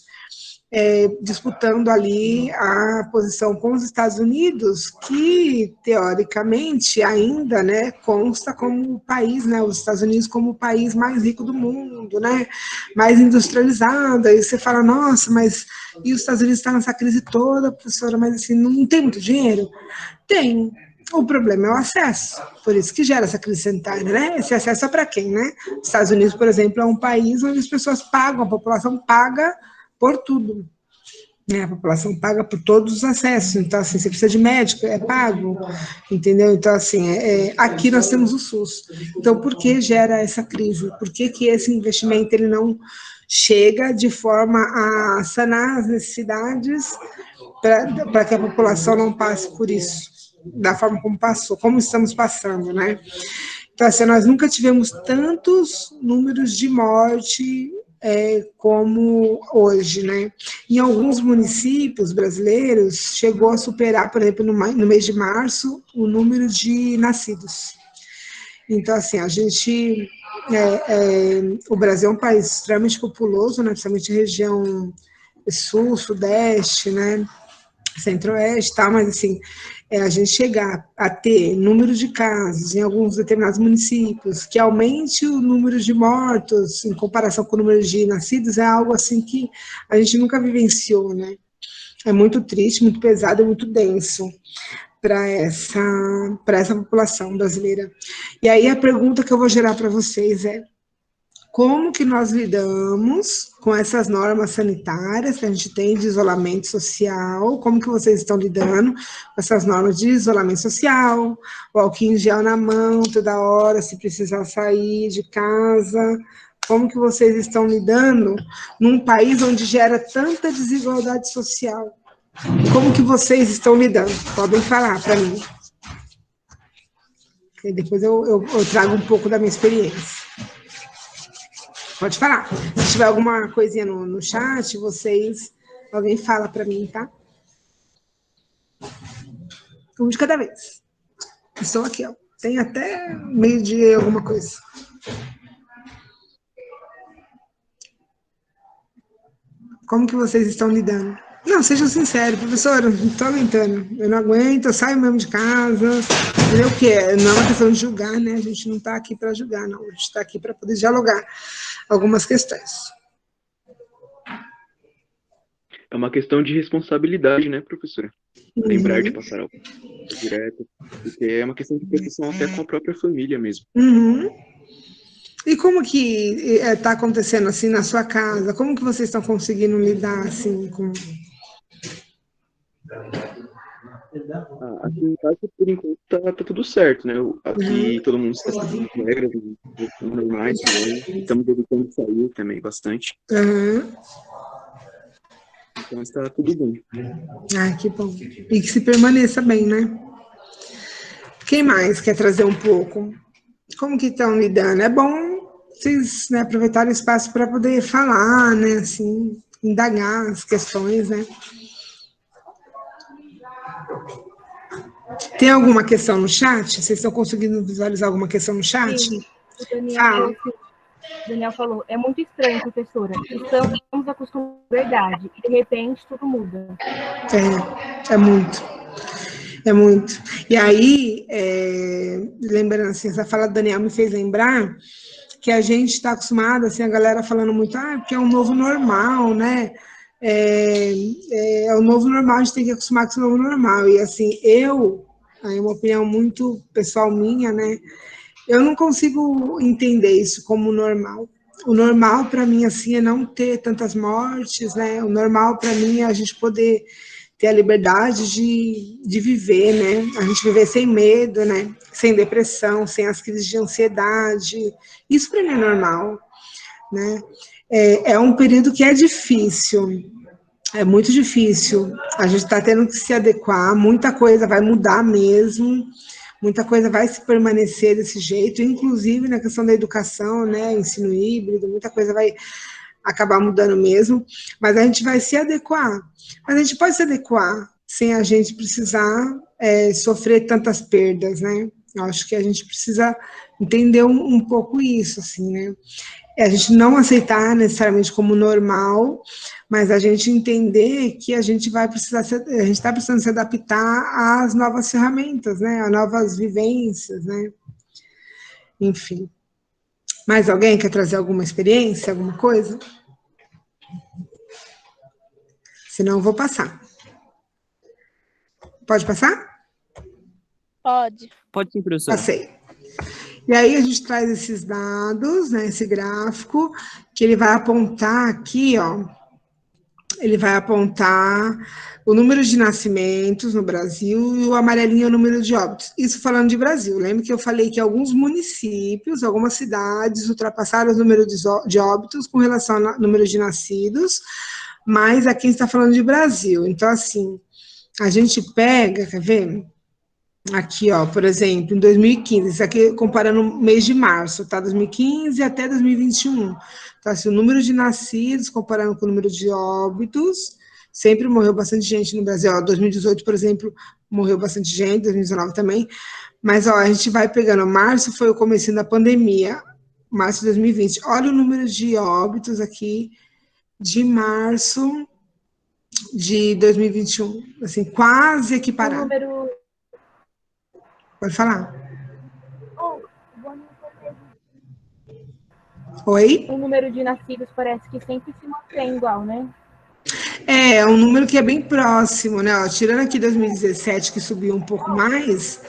disputando ali a posição com os Estados Unidos, que teoricamente ainda, né, consta como o país, né, os Estados Unidos como o país mais rico do mundo, né, mais industrializado. Aí você fala, nossa, mas e os Estados Unidos estão nessa crise toda, professora, mas assim, não tem muito dinheiro? Tem. O problema é o acesso, por isso que gera essa crise sanitária, né? Esse acesso é para quem, né? Os Estados Unidos, por exemplo, é um país onde as pessoas pagam, a população paga por tudo, né? A população paga por todos os acessos, então, assim, você precisa de médico, é pago, entendeu? Então, assim, aqui nós temos o SUS. Então, por que gera essa crise? Por que esse investimento ele não chega de forma a sanar as necessidades para que a população não passe por isso, da forma como passou, como estamos passando, né? Então, assim, nós nunca tivemos tantos números de morte como hoje, né? Em alguns municípios brasileiros, chegou a superar, por exemplo, no mês de março, o número de nascidos. Então, assim, a gente... o Brasil é um país extremamente populoso, né? Principalmente região sul, sudeste, né? Centro-oeste, tá? Mas, assim, a gente chegar a ter número de casos em alguns determinados municípios, que aumente o número de mortos em comparação com o número de nascidos, é algo, assim, que a gente nunca vivenciou, né? É muito triste, muito pesado, é muito denso para essa população brasileira. E aí a pergunta que eu vou gerar para vocês é: como que nós lidamos com essas normas sanitárias que a gente tem de isolamento social? Como que vocês estão lidando com essas normas de isolamento social? O álcool em gel na mão toda hora, se precisar sair de casa. Como que vocês estão lidando num país onde gera tanta desigualdade social? Como que vocês estão lidando? Podem falar para mim. E depois eu trago um pouco da minha experiência. Pode falar. Se tiver alguma coisinha no chat, alguém fala para mim, tá? Um de cada vez. Estou aqui, ó. Tem até meio-dia alguma coisa. Como que vocês estão lidando? Não, sejam sinceros, professora, não estou aguentando. Eu não aguento, eu saio mesmo de casa. Entendeu o quê? Não é uma questão de julgar, né? A gente não está aqui para julgar, não. A gente está aqui para poder dialogar algumas questões. É uma questão de responsabilidade, né, professora? Lembrar de passar algo direto, porque é uma questão de proteção até com a própria família mesmo. Uhum. E como que está acontecendo assim na sua casa? Como que vocês estão conseguindo lidar assim com... Aqui em casa, por enquanto, tá tudo certo, né? Aqui todo mundo está seguindo as regras normais, né? Estamos evitando sair também bastante. Uhum. Então está tudo bem. Ai, que bom. E que se permaneça bem, né? Quem mais quer trazer um pouco? Como que estão lidando? É bom vocês, né, aproveitarem o espaço para poder falar, né? Assim, indagar as questões, né? Tem alguma questão no chat? Vocês estão conseguindo visualizar alguma questão no chat? Sim, o Daniel falou, é muito estranho, professora. Estamos acostumados com a verdade e, de repente, tudo muda. É muito. É muito. E aí, lembrando assim, essa fala do Daniel me fez lembrar que a gente está acostumado, assim, a galera falando muito, porque é um novo normal, né? É o novo normal, a gente tem que acostumar com esse novo normal. E assim, é uma opinião muito pessoal minha, né? Eu não consigo entender isso como normal. O normal para mim assim é não ter tantas mortes, né? O normal para mim é a gente poder ter a liberdade de viver, né? A gente viver sem medo, né? Sem depressão, sem as crises de ansiedade. Isso para mim é normal, né? É um período que é difícil, é muito difícil. A gente está tendo que se adequar, muita coisa vai mudar mesmo, muita coisa vai se permanecer desse jeito, inclusive na questão da educação, né? Ensino híbrido, muita coisa vai acabar mudando mesmo, mas a gente vai se adequar. Mas a gente pode se adequar sem a gente precisar sofrer tantas perdas, né? Eu acho que a gente precisa entender um pouco isso, assim, né? A gente não aceitar necessariamente como normal, mas a gente entender que a gente vai precisar, a gente está precisando se adaptar às novas ferramentas, né? A novas vivências, né? Enfim. Mais alguém quer trazer alguma experiência, alguma coisa? Senão eu vou passar. Pode passar? Pode. Pode sim, professora. Passei. E aí a gente traz esses dados, né, esse gráfico, que ele vai apontar aqui, ó, ele vai apontar o número de nascimentos no Brasil e o amarelinho é o número de óbitos. Isso falando de Brasil. Lembra que eu falei que alguns municípios, algumas cidades ultrapassaram os números de óbitos com relação ao número de nascidos, mas aqui está falando de Brasil. Então, assim, a gente pega, quer ver? Aqui, ó, por exemplo, em 2015, isso aqui comparando o mês de março, tá? 2015 até 2021. Então, assim, o número de nascidos comparando com o número de óbitos, sempre morreu bastante gente no Brasil. Ó, 2018, por exemplo, morreu bastante gente, 2019 também. Mas, ó, a gente vai pegando, março foi o comecinho da pandemia, março de 2020. Olha o número de óbitos aqui de março de 2021, assim, quase equiparado. número... Pode falar. Oi? O número de nascidos parece que sempre se mantém igual, né? É um número que é bem próximo, né? Ó, tirando aqui 2017, que subiu um pouco mais,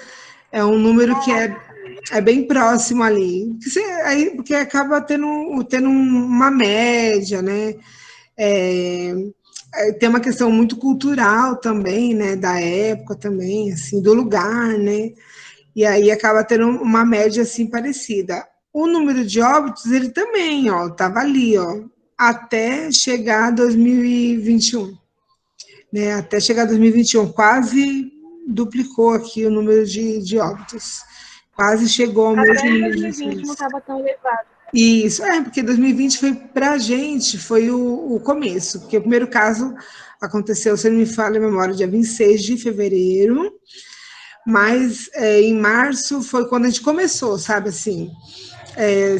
é um número que é bem próximo ali. Porque acaba tendo uma média, né? Tem uma questão muito cultural também, né? Da época também, assim, do lugar, né? E aí acaba tendo uma média assim parecida. O número de óbitos, ele também, ó, estava ali, ó, até chegar a 2021, né? Até chegar a 2021, quase duplicou aqui o número de óbitos. Quase chegou ao mesmo Até número de 2020 não estava tão elevado. Isso, porque 2020 foi para a gente, foi o começo, porque o primeiro caso aconteceu, se não me falha a memória, dia 26 de fevereiro, mas em março foi quando a gente começou, sabe, assim,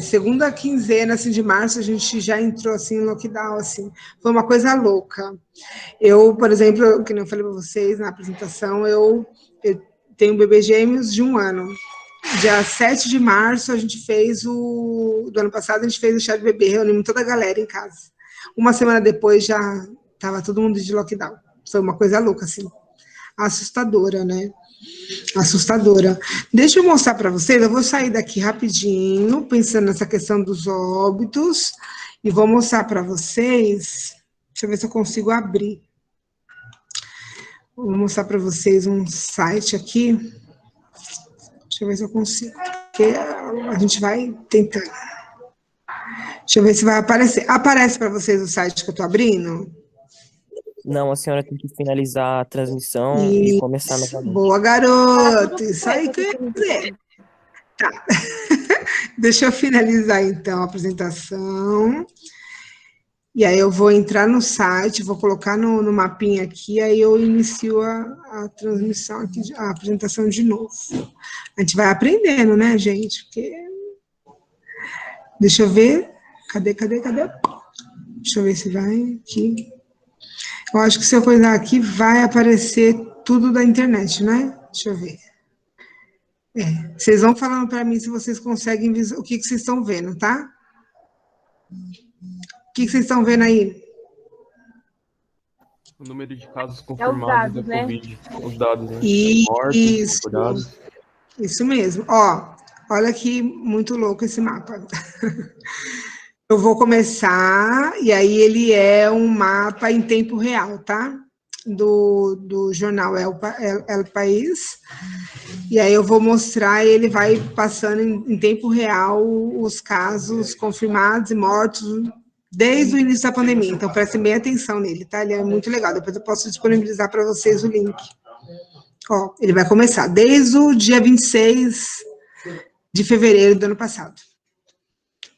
segunda quinzena, assim, de março, a gente já entrou, assim, em lockdown, assim, foi uma coisa louca. Eu, por exemplo, que nem eu falei para vocês na apresentação, eu tenho bebê gêmeos de 1 ano. Dia 7 de março, a gente fez do ano passado, a gente fez o chá de bebê, reunimos toda a galera em casa. Uma semana depois, já estava todo mundo de lockdown. Foi uma coisa louca, assim, assustadora, né? Assustadora. Deixa eu mostrar para vocês, eu vou sair daqui rapidinho, pensando nessa questão dos óbitos, e vou mostrar para vocês, deixa eu ver se eu consigo abrir. Vou mostrar para vocês um site aqui, deixa eu ver se eu consigo, porque a gente vai tentando. Deixa eu ver se vai aparecer. Aparece para vocês o site que eu estou abrindo? Não, a senhora tem que finalizar a transmissão e começar novamente. Boa, garoto! Isso aí que eu ia dizer. Tá. Deixa eu finalizar, então, a apresentação. E aí eu vou entrar no site, vou colocar no mapinha aqui, aí eu inicio a transmissão aqui, a apresentação de novo. A gente vai aprendendo, né, gente? Porque... Deixa eu ver. Cadê? Deixa eu ver se vai aqui. Eu acho que se eu coisar aqui, vai aparecer tudo da internet, né? Deixa eu ver. Vocês vão falando para mim se vocês conseguem ver o que vocês estão vendo, tá? O que vocês estão vendo aí? O número de casos confirmados da Covid. Os dados, né? Isso. Mortes, Isso mesmo. Ó, olha que muito louco esse mapa. Eu vou começar, e aí ele é um mapa em tempo real, tá? Do jornal El País. E aí eu vou mostrar, e ele vai passando em tempo real os casos confirmados e mortos desde o início da pandemia. Então, prestem bem atenção nele, tá? Ele é muito legal. Depois eu posso disponibilizar para vocês o link. Ó, ele vai começar desde o dia 26 de fevereiro do ano passado.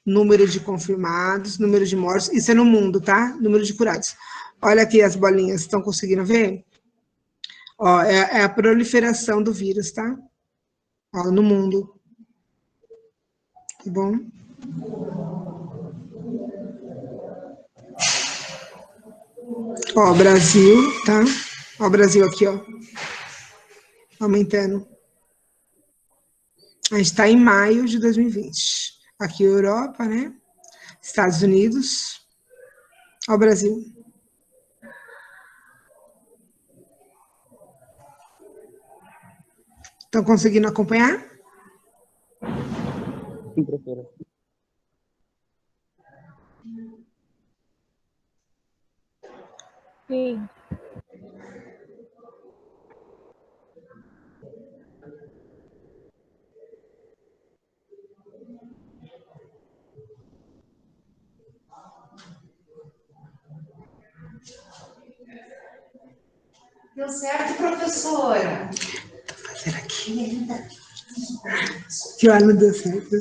Número de confirmados, número de mortos, isso é no mundo, tá? Número de curados. Olha aqui as bolinhas, estão conseguindo ver? Ó, é a proliferação do vírus, tá? Ó, no mundo. Tá bom? Ó, Brasil, tá? Ó, o Brasil aqui, ó. Aumentando. A gente está em maio de 2020. Aqui, Europa, né? Estados Unidos. Ó, o Brasil. Estão conseguindo acompanhar? Sim, professora. Sim. Deu certo, professora? Será que que hora não deu certo?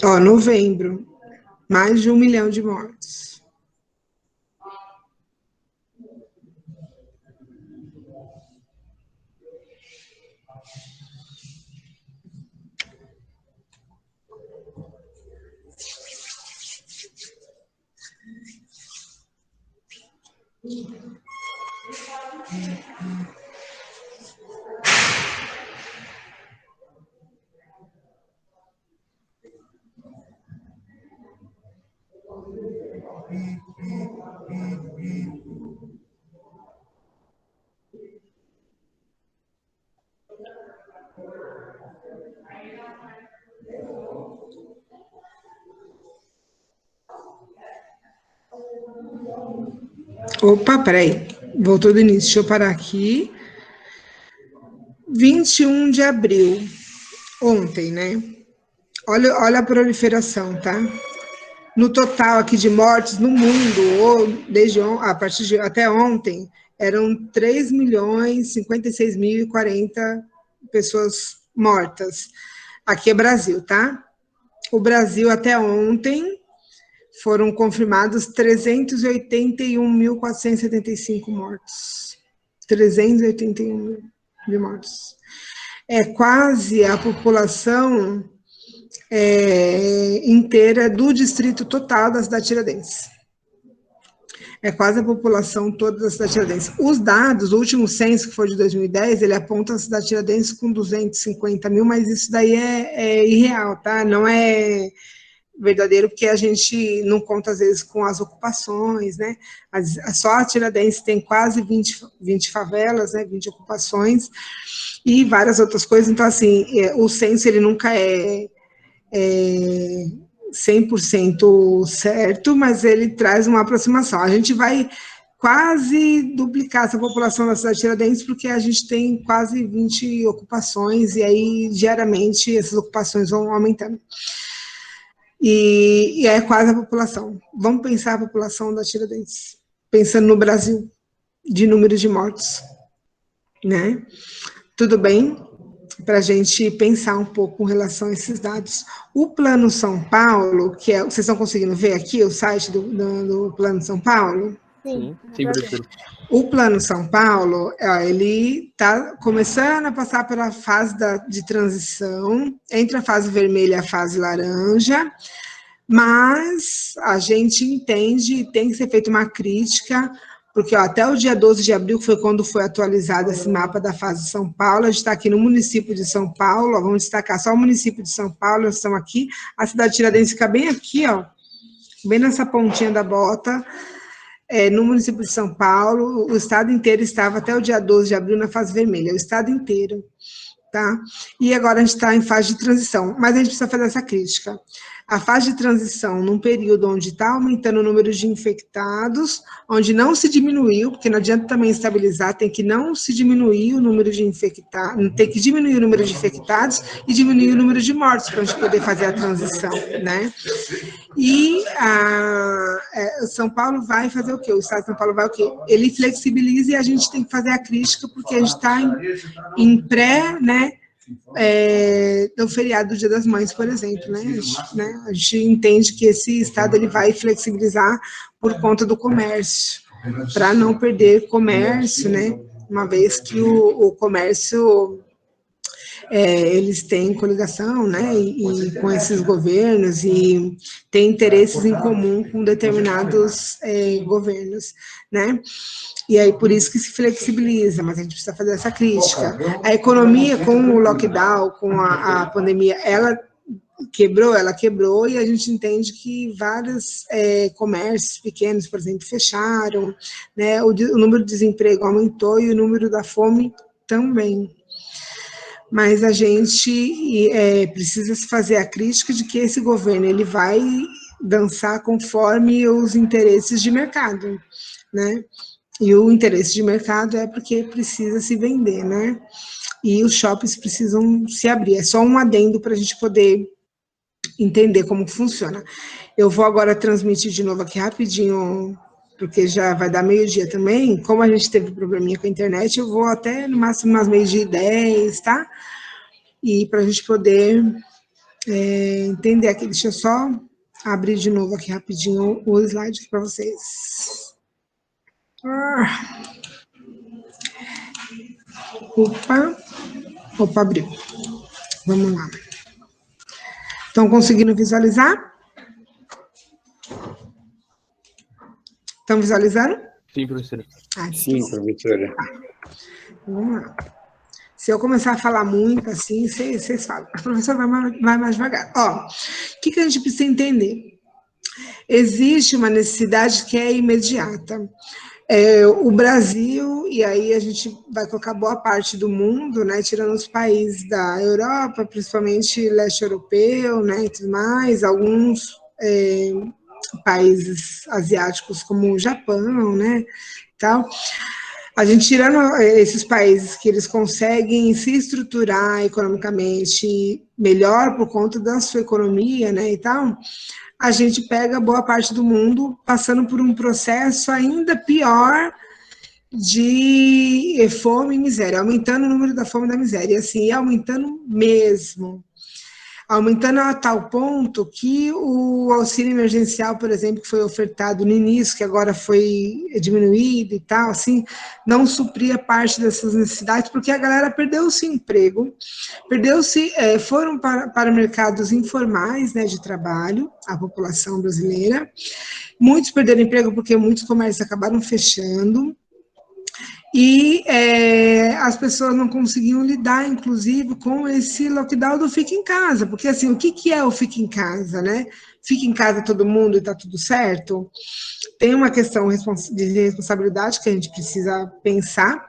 Ó, novembro, mais de 1 milhão de mortes. Opa, peraí, voltou do início, deixa eu parar aqui. 21 de abril, ontem, né? Olha a proliferação, tá? No total aqui de mortes no mundo, a partir de até ontem, eram 3.056.040 pessoas mortas. Aqui é Brasil, tá? O Brasil até ontem foram confirmados 381.475 mortos. 381 mil mortos. É quase a população inteira do distrito total da cidade de Tiradentes. É quase a população toda da cidade de Tiradentes. Os dados, o último censo, que foi de 2010, ele aponta a cidade de Tiradentes com 250 mil, mas isso daí é irreal, tá? Não é verdadeiro, porque a gente não conta, às vezes, com as ocupações, né? Só a Tiradentes tem quase 20 favelas, né? 20 ocupações, e várias outras coisas. Então, assim, o censo, ele nunca é 100% certo, mas ele traz uma aproximação. A gente vai quase duplicar essa população da cidade de Tiradentes, porque a gente tem quase 20 ocupações, e aí, diariamente, essas ocupações vão aumentando. E é quase a população. Vamos pensar a população da Tiradentes, pensando no Brasil, de número de mortos, né? Tudo bem? Para a gente pensar um pouco com relação a esses dados. O Plano São Paulo, que vocês estão conseguindo ver aqui o site do Plano São Paulo? Sim, professor. O Plano São Paulo, ele está começando a passar pela fase de transição, entre a fase vermelha e a fase laranja, mas a gente entende, tem que ser feita uma crítica, porque até o dia 12 de abril, que foi quando foi atualizado esse mapa da fase de São Paulo, a gente está aqui no município de São Paulo, vamos destacar só o município de São Paulo, nós estamos aqui, a cidade de Tiradentes fica bem aqui, ó, bem nessa pontinha da bota, no município de São Paulo, o estado inteiro estava até o dia 12 de abril na fase vermelha, o estado inteiro, tá? E agora a gente está em fase de transição, mas a gente precisa fazer essa crítica. A fase de transição, num período onde está aumentando o número de infectados, onde não se diminuiu, porque não adianta também estabilizar, tem que não se diminuir o número de infectados, tem que diminuir o número de infectados e diminuir o número de mortos, para a gente poder fazer a transição, né? E São Paulo vai fazer o quê? O Estado de São Paulo vai o quê? Ele flexibiliza e a gente tem que fazer a crítica, porque a gente está em pré, né? Do feriado do Dia das Mães, por exemplo, né? A gente entende que esse Estado ele vai flexibilizar por conta do comércio, para não perder comércio, né? Uma vez que o comércio eles têm coligação, né, e com esses governos, e têm interesses em comum com determinados governos, né, e aí por isso que se flexibiliza, mas a gente precisa fazer essa crítica. A economia, com o lockdown, com a pandemia, ela quebrou, e a gente entende que vários comércios pequenos, por exemplo, fecharam, né, o número de desemprego aumentou e o número da fome também. mas a gente precisa se fazer a crítica de que esse governo ele vai dançar conforme os interesses de mercado, né? E o interesse de mercado é porque precisa se vender, né? E os shoppings precisam se abrir. É só um adendo para a gente poder entender como funciona. Eu vou agora transmitir de novo aqui rapidinho, porque já vai dar meio-dia também. Como a gente teve probleminha com a internet, eu vou até no máximo umas 12h10, tá? E para a gente poder entender aqui. Deixa eu só abrir de novo aqui rapidinho o slide para vocês. Opa, abriu. Vamos lá. Estão conseguindo visualizar? Estão visualizando? Sim, professora. Sim, professora. Vamos lá. Se eu começar a falar muito assim, vocês falam. A professora vai mais devagar. Ó, o que a gente precisa entender? Existe uma necessidade que é imediata. O Brasil, e aí a gente vai colocar boa parte do mundo, né, tirando os países da Europa, principalmente leste europeu, né, e tudo mais, alguns países asiáticos como o Japão, né, tal. A gente tirando esses países que eles conseguem se estruturar economicamente melhor por conta da sua economia, né, e tal, a gente pega boa parte do mundo passando por um processo ainda pior de fome e miséria, aumentando o número da fome e da miséria, e assim, aumentando mesmo. Aumentando a tal ponto que o auxílio emergencial, por exemplo, que foi ofertado no início, que agora foi diminuído e tal, assim, não supria parte dessas necessidades, porque a galera perdeu-se emprego, foram para mercados informais, né, de trabalho, a população brasileira. Muitos perderam emprego porque muitos comércios acabaram fechando, e as pessoas não conseguiam lidar, inclusive, com esse lockdown do fica em casa, porque assim, o que é o fica em casa, né? Fica em casa todo mundo e tá tudo certo? Tem uma questão de responsabilidade que a gente precisa pensar,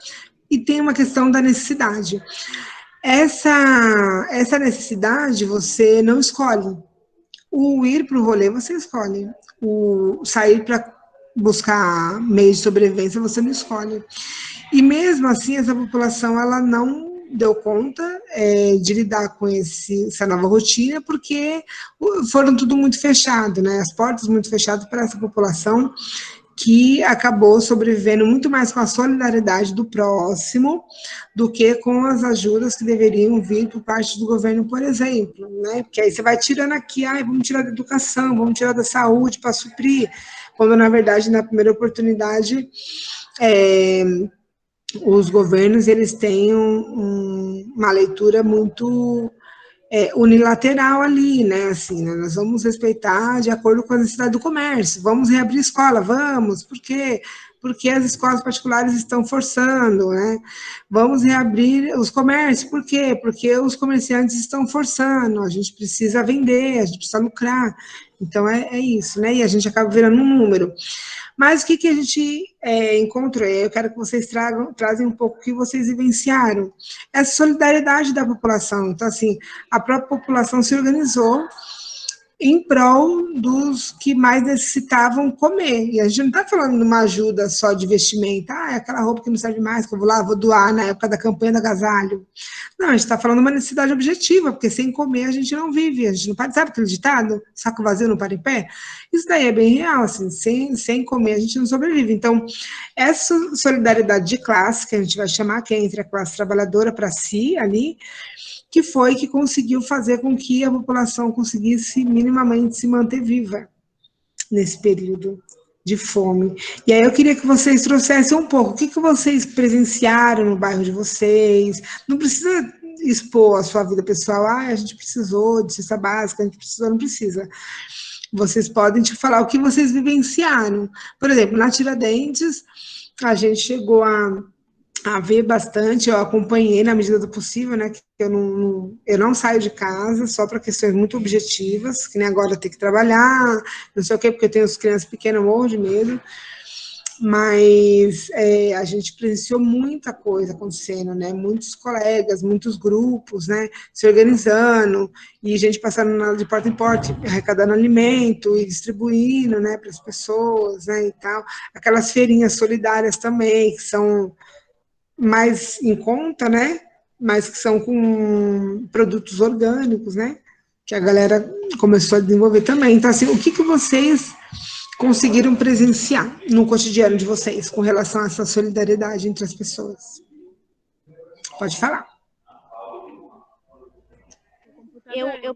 e tem uma questão da necessidade. Essa necessidade você não escolhe. O ir para o rolê você escolhe. O sair para buscar meios de sobrevivência você não escolhe. E mesmo assim, essa população ela não deu conta de lidar com essa nova rotina, porque foram tudo muito fechado, né? As portas muito fechadas para essa população, que acabou sobrevivendo muito mais com a solidariedade do próximo do que com as ajudas que deveriam vir por parte do governo, por exemplo, né? Porque aí você vai tirando aqui, vamos tirar da educação, vamos tirar da saúde para suprir, quando na verdade, na primeira oportunidade, os governos eles têm uma leitura muito unilateral ali, né? Assim, né? Nós vamos respeitar de acordo com a necessidade do comércio. Vamos reabrir escola, vamos. Por quê? Porque as escolas particulares estão forçando, né? Vamos reabrir os comércios, por quê? Porque os comerciantes estão forçando, a gente precisa vender, a gente precisa lucrar. Então, é isso, né? E a gente acaba virando um número. Mas o que a gente encontrou? Eu quero que vocês trazem um pouco o que vocês vivenciaram. Essa solidariedade da população. Então, assim, a própria população se organizou em prol dos que mais necessitavam comer. E a gente não está falando de uma ajuda só de vestimenta, é aquela roupa que não serve mais, que eu vou lá, vou doar na época da campanha do agasalho. Não, a gente está falando de uma necessidade objetiva, porque sem comer a gente não vive, a gente não pode, sabe aquele ditado? Saco vazio não para em pé? Isso daí é bem real, assim, sem comer a gente não sobrevive. Então, essa solidariedade de classe, que a gente vai chamar, que é entre a classe trabalhadora para si, ali, que foi que conseguiu fazer com que a população conseguisse minimamente se manter viva nesse período de fome. E aí eu queria que vocês trouxessem um pouco, o que vocês presenciaram no bairro de vocês, não precisa expor a sua vida pessoal, a gente precisou de cesta básica, a gente precisou, não precisa. Vocês podem te falar o que vocês vivenciaram. Por exemplo, na Tiradentes, a gente chegou a ver bastante, eu acompanhei na medida do possível, né, que eu não saio de casa só para questões muito objetivas, que nem agora ter que trabalhar, não sei o quê, porque eu tenho as crianças pequenas, eu morro de medo, mas a gente presenciou muita coisa acontecendo, né? Muitos colegas, muitos grupos, né? Se organizando, e gente passando de porta em porta, arrecadando alimento e distribuindo, né? Para as pessoas, né? E tal. Aquelas feirinhas solidárias também, que são mais em conta, né? Mas que são com produtos orgânicos, né? Que a galera começou a desenvolver também. Então, assim, o que vocês conseguiram presenciar no cotidiano de vocês com relação a essa solidariedade entre as pessoas? Pode falar.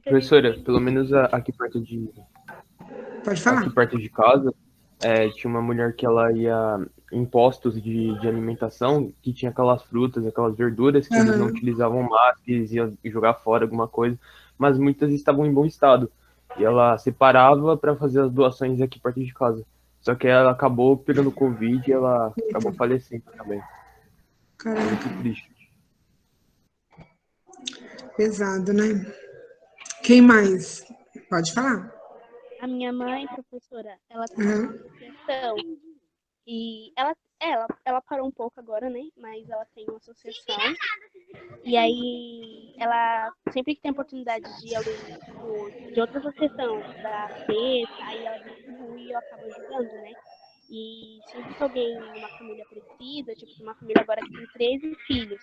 Professora, pelo menos aqui perto de... Pode falar. Aqui perto de casa, tinha uma mulher que ela ia em postos de alimentação, que tinha aquelas frutas, aquelas verduras, que eles não utilizavam mais, que eles iam jogar fora alguma coisa, mas muitas estavam em bom estado. E ela separava para fazer as doações aqui perto de casa. Só que ela acabou pegando Covid e ela acabou falecendo também. Caraca. Muito triste. Pesado, né? Quem mais? Pode falar. A minha mãe, professora, ela tem uma associação. E ela parou um pouco agora, né? Mas ela tem uma associação. E aí, ela, sempre que tem oportunidade de alguém de outra associação da cesta, aí ela distribui e eu acabo ajudando, né? E sempre que alguém, uma família precisa, tipo, uma família agora que tem 13 filhos,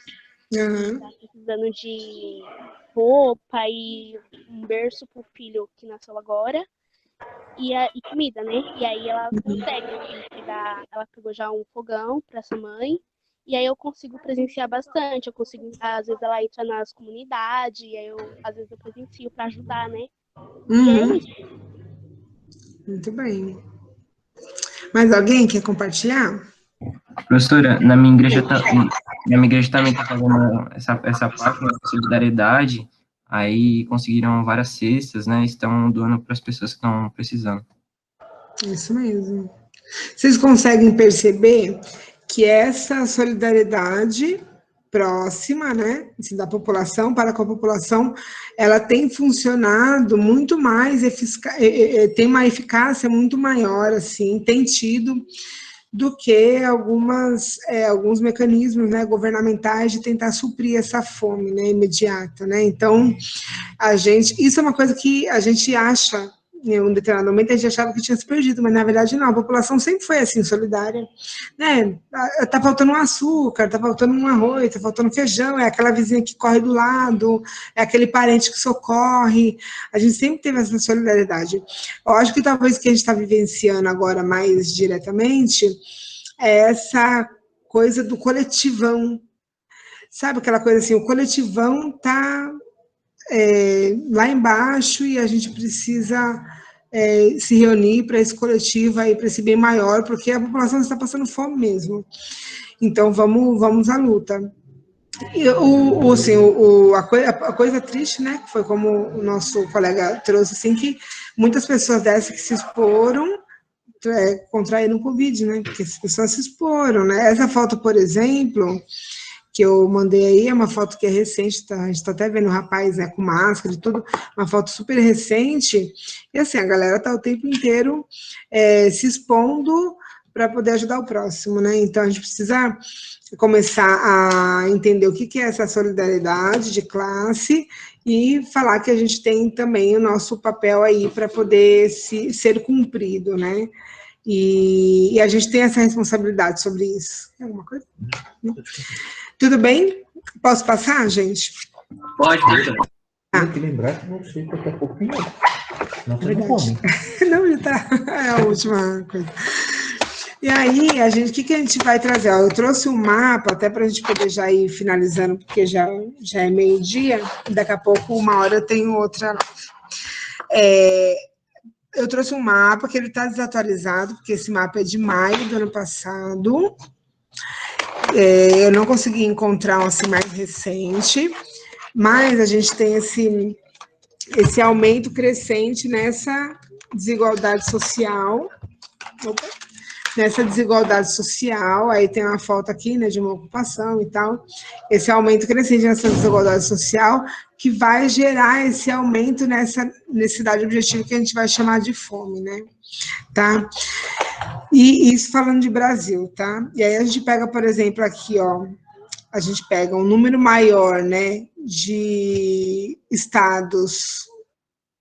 tá precisando de roupa e um berço pro filho que nasceu agora, e comida, né? E aí ela consegue pegar, ela pegou já um fogão para essa mãe, e aí eu consigo presenciar bastante, eu consigo, às vezes ela entra nas comunidades, e aí às vezes eu presencio para ajudar, né? E é isso. Muito bem. Mais alguém quer compartilhar? Professora, na minha igreja também está fazendo essa parte da solidariedade, aí conseguiram várias cestas, né? Estão doando para as pessoas que estão precisando. Isso mesmo. Vocês conseguem perceber que essa solidariedade próxima, né, assim, da população para com a população, ela tem funcionado muito mais, tem uma eficácia muito maior, assim, tem tido, do que alguns mecanismos, né, governamentais de tentar suprir essa fome, né, imediata, né? Então, isso é uma coisa que a gente acha, em um determinado momento a gente achava que tinha se perdido, mas na verdade não, a população sempre foi assim, solidária, né? Tá faltando um açúcar, tá faltando um arroz, tá faltando feijão, é aquela vizinha que corre do lado, é aquele parente que socorre, a gente sempre teve essa solidariedade. Eu acho que talvez o que a gente está vivenciando agora mais diretamente é essa coisa do coletivão, sabe aquela coisa assim, o coletivão tá lá embaixo e a gente precisa se reunir para esse coletivo aí, para esse bem maior, porque a população está passando fome mesmo. Então, vamos à luta. E, a coisa triste, né, que foi como o nosso colega trouxe, assim, que muitas pessoas dessas que se exporam contraíram Covid, né, porque as pessoas se exporam, né. Essa foto, por exemplo, que eu mandei aí, é uma foto que é recente, a gente está até vendo o rapaz, né, com máscara e tudo, uma foto super recente, e assim, a galera está o tempo inteiro se expondo para poder ajudar o próximo, né, então a gente precisa começar a entender o que é essa solidariedade de classe e falar que a gente tem também o nosso papel aí para poder ser cumprido, né, e a gente tem essa responsabilidade sobre isso. Tem alguma coisa? Tudo bem? Posso passar, gente? Pode. Tem que lembrar que não sei daqui a pouquinho. Não tem fome. Não, já tá. É a última coisa. E aí, o que a gente vai trazer? Eu trouxe um mapa, até para a gente poder já ir finalizando, porque já é meio-dia, daqui a pouco, 1h, eu tenho outra. Eu trouxe um mapa que ele está desatualizado, porque esse mapa é de maio do ano passado. Eu não consegui encontrar um assim mais recente, mas a gente tem esse aumento crescente nessa desigualdade social. Aí tem uma foto aqui, né, de uma ocupação e tal, esse aumento crescente nessa desigualdade social, que vai gerar esse aumento nessa necessidade objetiva que a gente vai chamar de fome, né, tá? E isso falando de Brasil, tá? E aí a gente pega, por exemplo, aqui, ó, a gente pega um número maior, né, de estados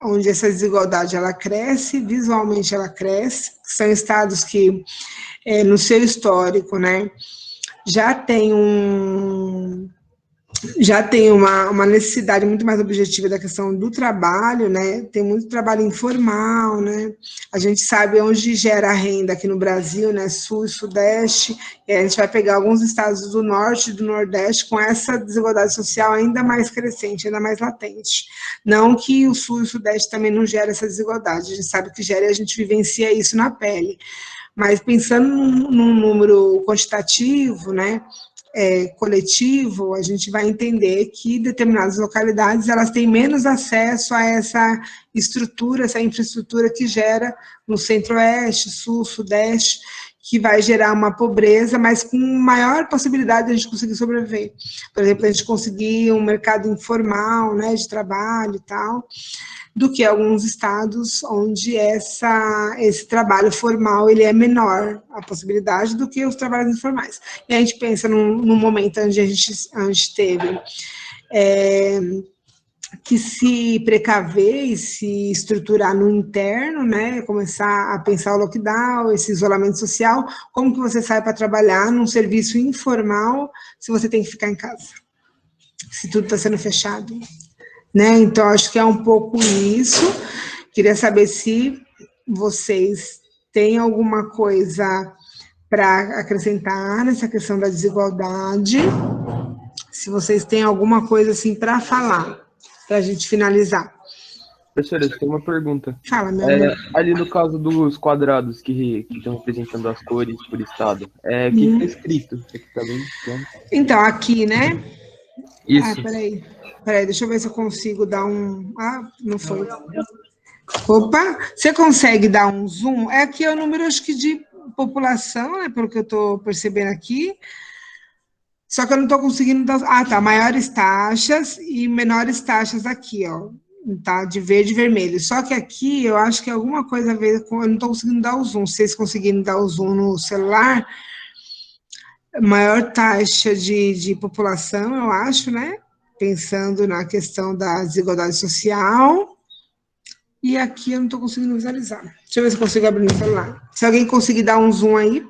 onde essa desigualdade ela cresce, visualmente ela cresce, são estados que, no seu histórico, né, já tem uma necessidade muito mais objetiva da questão do trabalho, né? Tem muito trabalho informal, né? A gente sabe onde gera renda aqui no Brasil, né? Sul e Sudeste, e a gente vai pegar alguns estados do Norte e do Nordeste com essa desigualdade social ainda mais crescente, ainda mais latente. Não que o Sul e o Sudeste também não gera essa desigualdade, a gente sabe que gera e a gente vivencia isso na pele. Mas pensando num número quantitativo, né? Coletivo, a gente vai entender que determinadas localidades elas têm menos acesso a essa estrutura, essa infraestrutura que gera no Centro-Oeste, Sul, Sudeste, que vai gerar uma pobreza, mas com maior possibilidade de a gente conseguir sobreviver. Por exemplo, a gente conseguir um mercado informal, né, de trabalho e tal, do que alguns estados onde esse trabalho formal ele é menor, a possibilidade, do que os trabalhos informais. E a gente pensa num momento onde a gente teve que se precaver e se estruturar no interno, né, começar a pensar o lockdown, esse isolamento social, como que você sai para trabalhar num serviço informal se você tem que ficar em casa, se tudo está sendo fechado, né? Então, acho que é um pouco isso. Queria saber se vocês têm alguma coisa para acrescentar nessa questão da desigualdade, se vocês têm alguma coisa assim para falar, para a gente finalizar. Professora, eu tenho uma pergunta. Fala, meu amor. Ali no caso dos quadrados que estão representando as cores por estado, o que está escrito? Tá bem? Então, aqui, né? Isso. Peraí, deixa eu ver se eu consigo dar um... Ah, não foi. Opa, você consegue dar um zoom? Aqui é o número, acho que, de população, né, pelo que eu estou percebendo aqui. Só que eu não estou conseguindo dar... Ah, tá, maiores taxas e menores taxas aqui, ó. Tá, de verde e vermelho. Só que aqui, eu acho que é alguma coisa a ver com... Eu não estou conseguindo dar o zoom. Se vocês conseguirem dar o zoom no celular, maior taxa de população, eu acho, né? Pensando na questão da desigualdade social. E aqui eu não estou conseguindo visualizar. Deixa eu ver se eu consigo abrir no celular. Se alguém conseguir dar um zoom aí,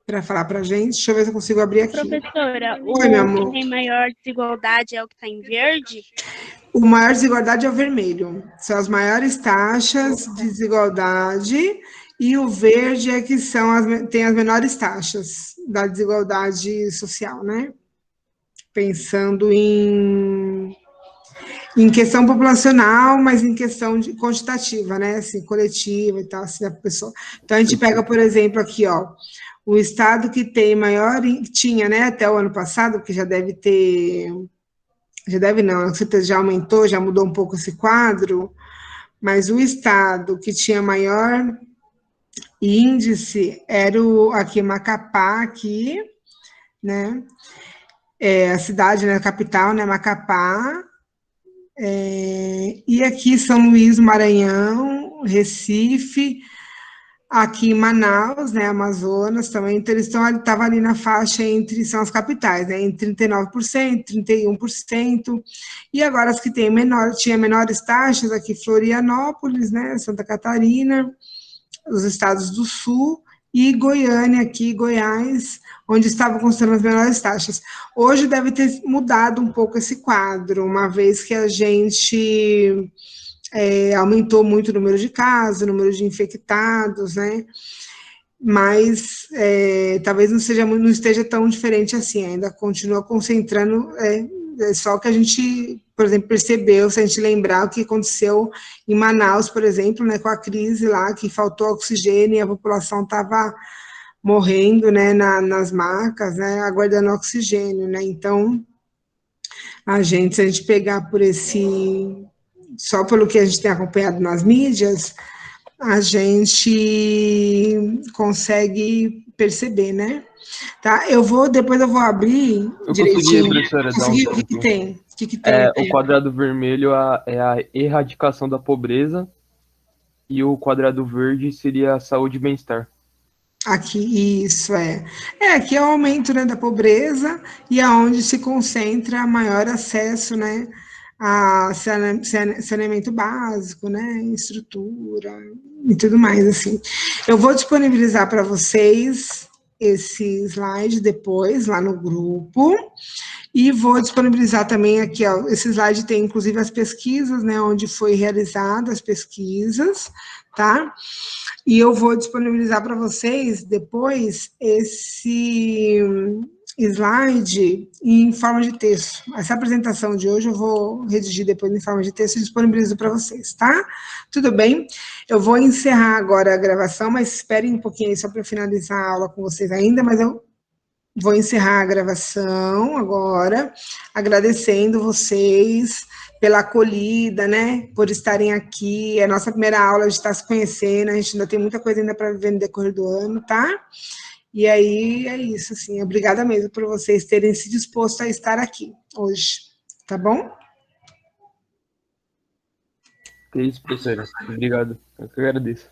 para falar para a gente, deixa eu ver se eu consigo abrir aqui. Professora, Oi, meu amor. O que tem maior desigualdade é o que está em verde? O maior desigualdade é o vermelho. São as maiores taxas de desigualdade, e o verde é que tem as menores taxas da desigualdade social, né? Pensando em questão populacional, mas em questão quantitativa, né? Assim, coletiva e tal, assim, da pessoa. Então, a gente pega, por exemplo, aqui, ó, o estado que tem maior... Tinha, né, até o ano passado, porque já deve ter... Já deve não, com certeza já aumentou, já mudou um pouco esse quadro, mas o estado que tinha maior índice era aqui, Macapá, aqui, né? A cidade, né, a capital, né, Macapá, e aqui São Luís, Maranhão, Recife, aqui em Manaus, né, Amazonas também, então eles estavam ali na faixa entre, são as capitais, né, entre 39%, 31%, e agora as que tinha menores taxas, aqui Florianópolis, né, Santa Catarina, os estados do Sul, e Goiânia, aqui, Goiás, onde estavam considerando as menores taxas. Hoje deve ter mudado um pouco esse quadro, uma vez que a gente aumentou muito o número de casos, o número de infectados, né? Mas talvez não esteja tão diferente assim, ainda continua concentrando, só que a gente, por exemplo, percebeu, se a gente lembrar o que aconteceu em Manaus, por exemplo, né, com a crise lá, que faltou oxigênio e a população estava morrendo, né, nas macas, né, aguardando oxigênio, né, então, se a gente pegar só pelo que a gente tem acompanhado nas mídias, a gente consegue perceber, né? Tá? Depois eu vou abrir direitinho. Professora, O que tem? O que tem? O quadrado vermelho é a erradicação da pobreza e o quadrado verde seria a saúde e bem-estar. Aqui, isso é. Aqui é o aumento, né, da pobreza e aonde se concentra maior acesso, né, a saneamento básico, né, estrutura e tudo mais, assim. Eu vou disponibilizar para vocês esse slide depois, lá no grupo, e vou disponibilizar também aqui, ó, esse slide tem inclusive as pesquisas, né, onde foi realizadas as pesquisas, tá? E eu vou disponibilizar para vocês depois esse slide em forma de texto. Essa apresentação de hoje eu vou redigir depois em forma de texto e disponibilizo para vocês, tá? Tudo bem? Eu vou encerrar agora a gravação, mas esperem um pouquinho aí só para finalizar a aula com vocês ainda, mas eu vou encerrar a gravação agora, agradecendo vocês pela acolhida, né, por estarem aqui. É a nossa primeira aula, a gente está se conhecendo, a gente ainda tem muita coisa ainda para viver no decorrer do ano, tá? E aí, é isso, assim, obrigada mesmo por vocês terem se disposto a estar aqui hoje, tá bom? Que isso, professora. Obrigado. Eu que agradeço.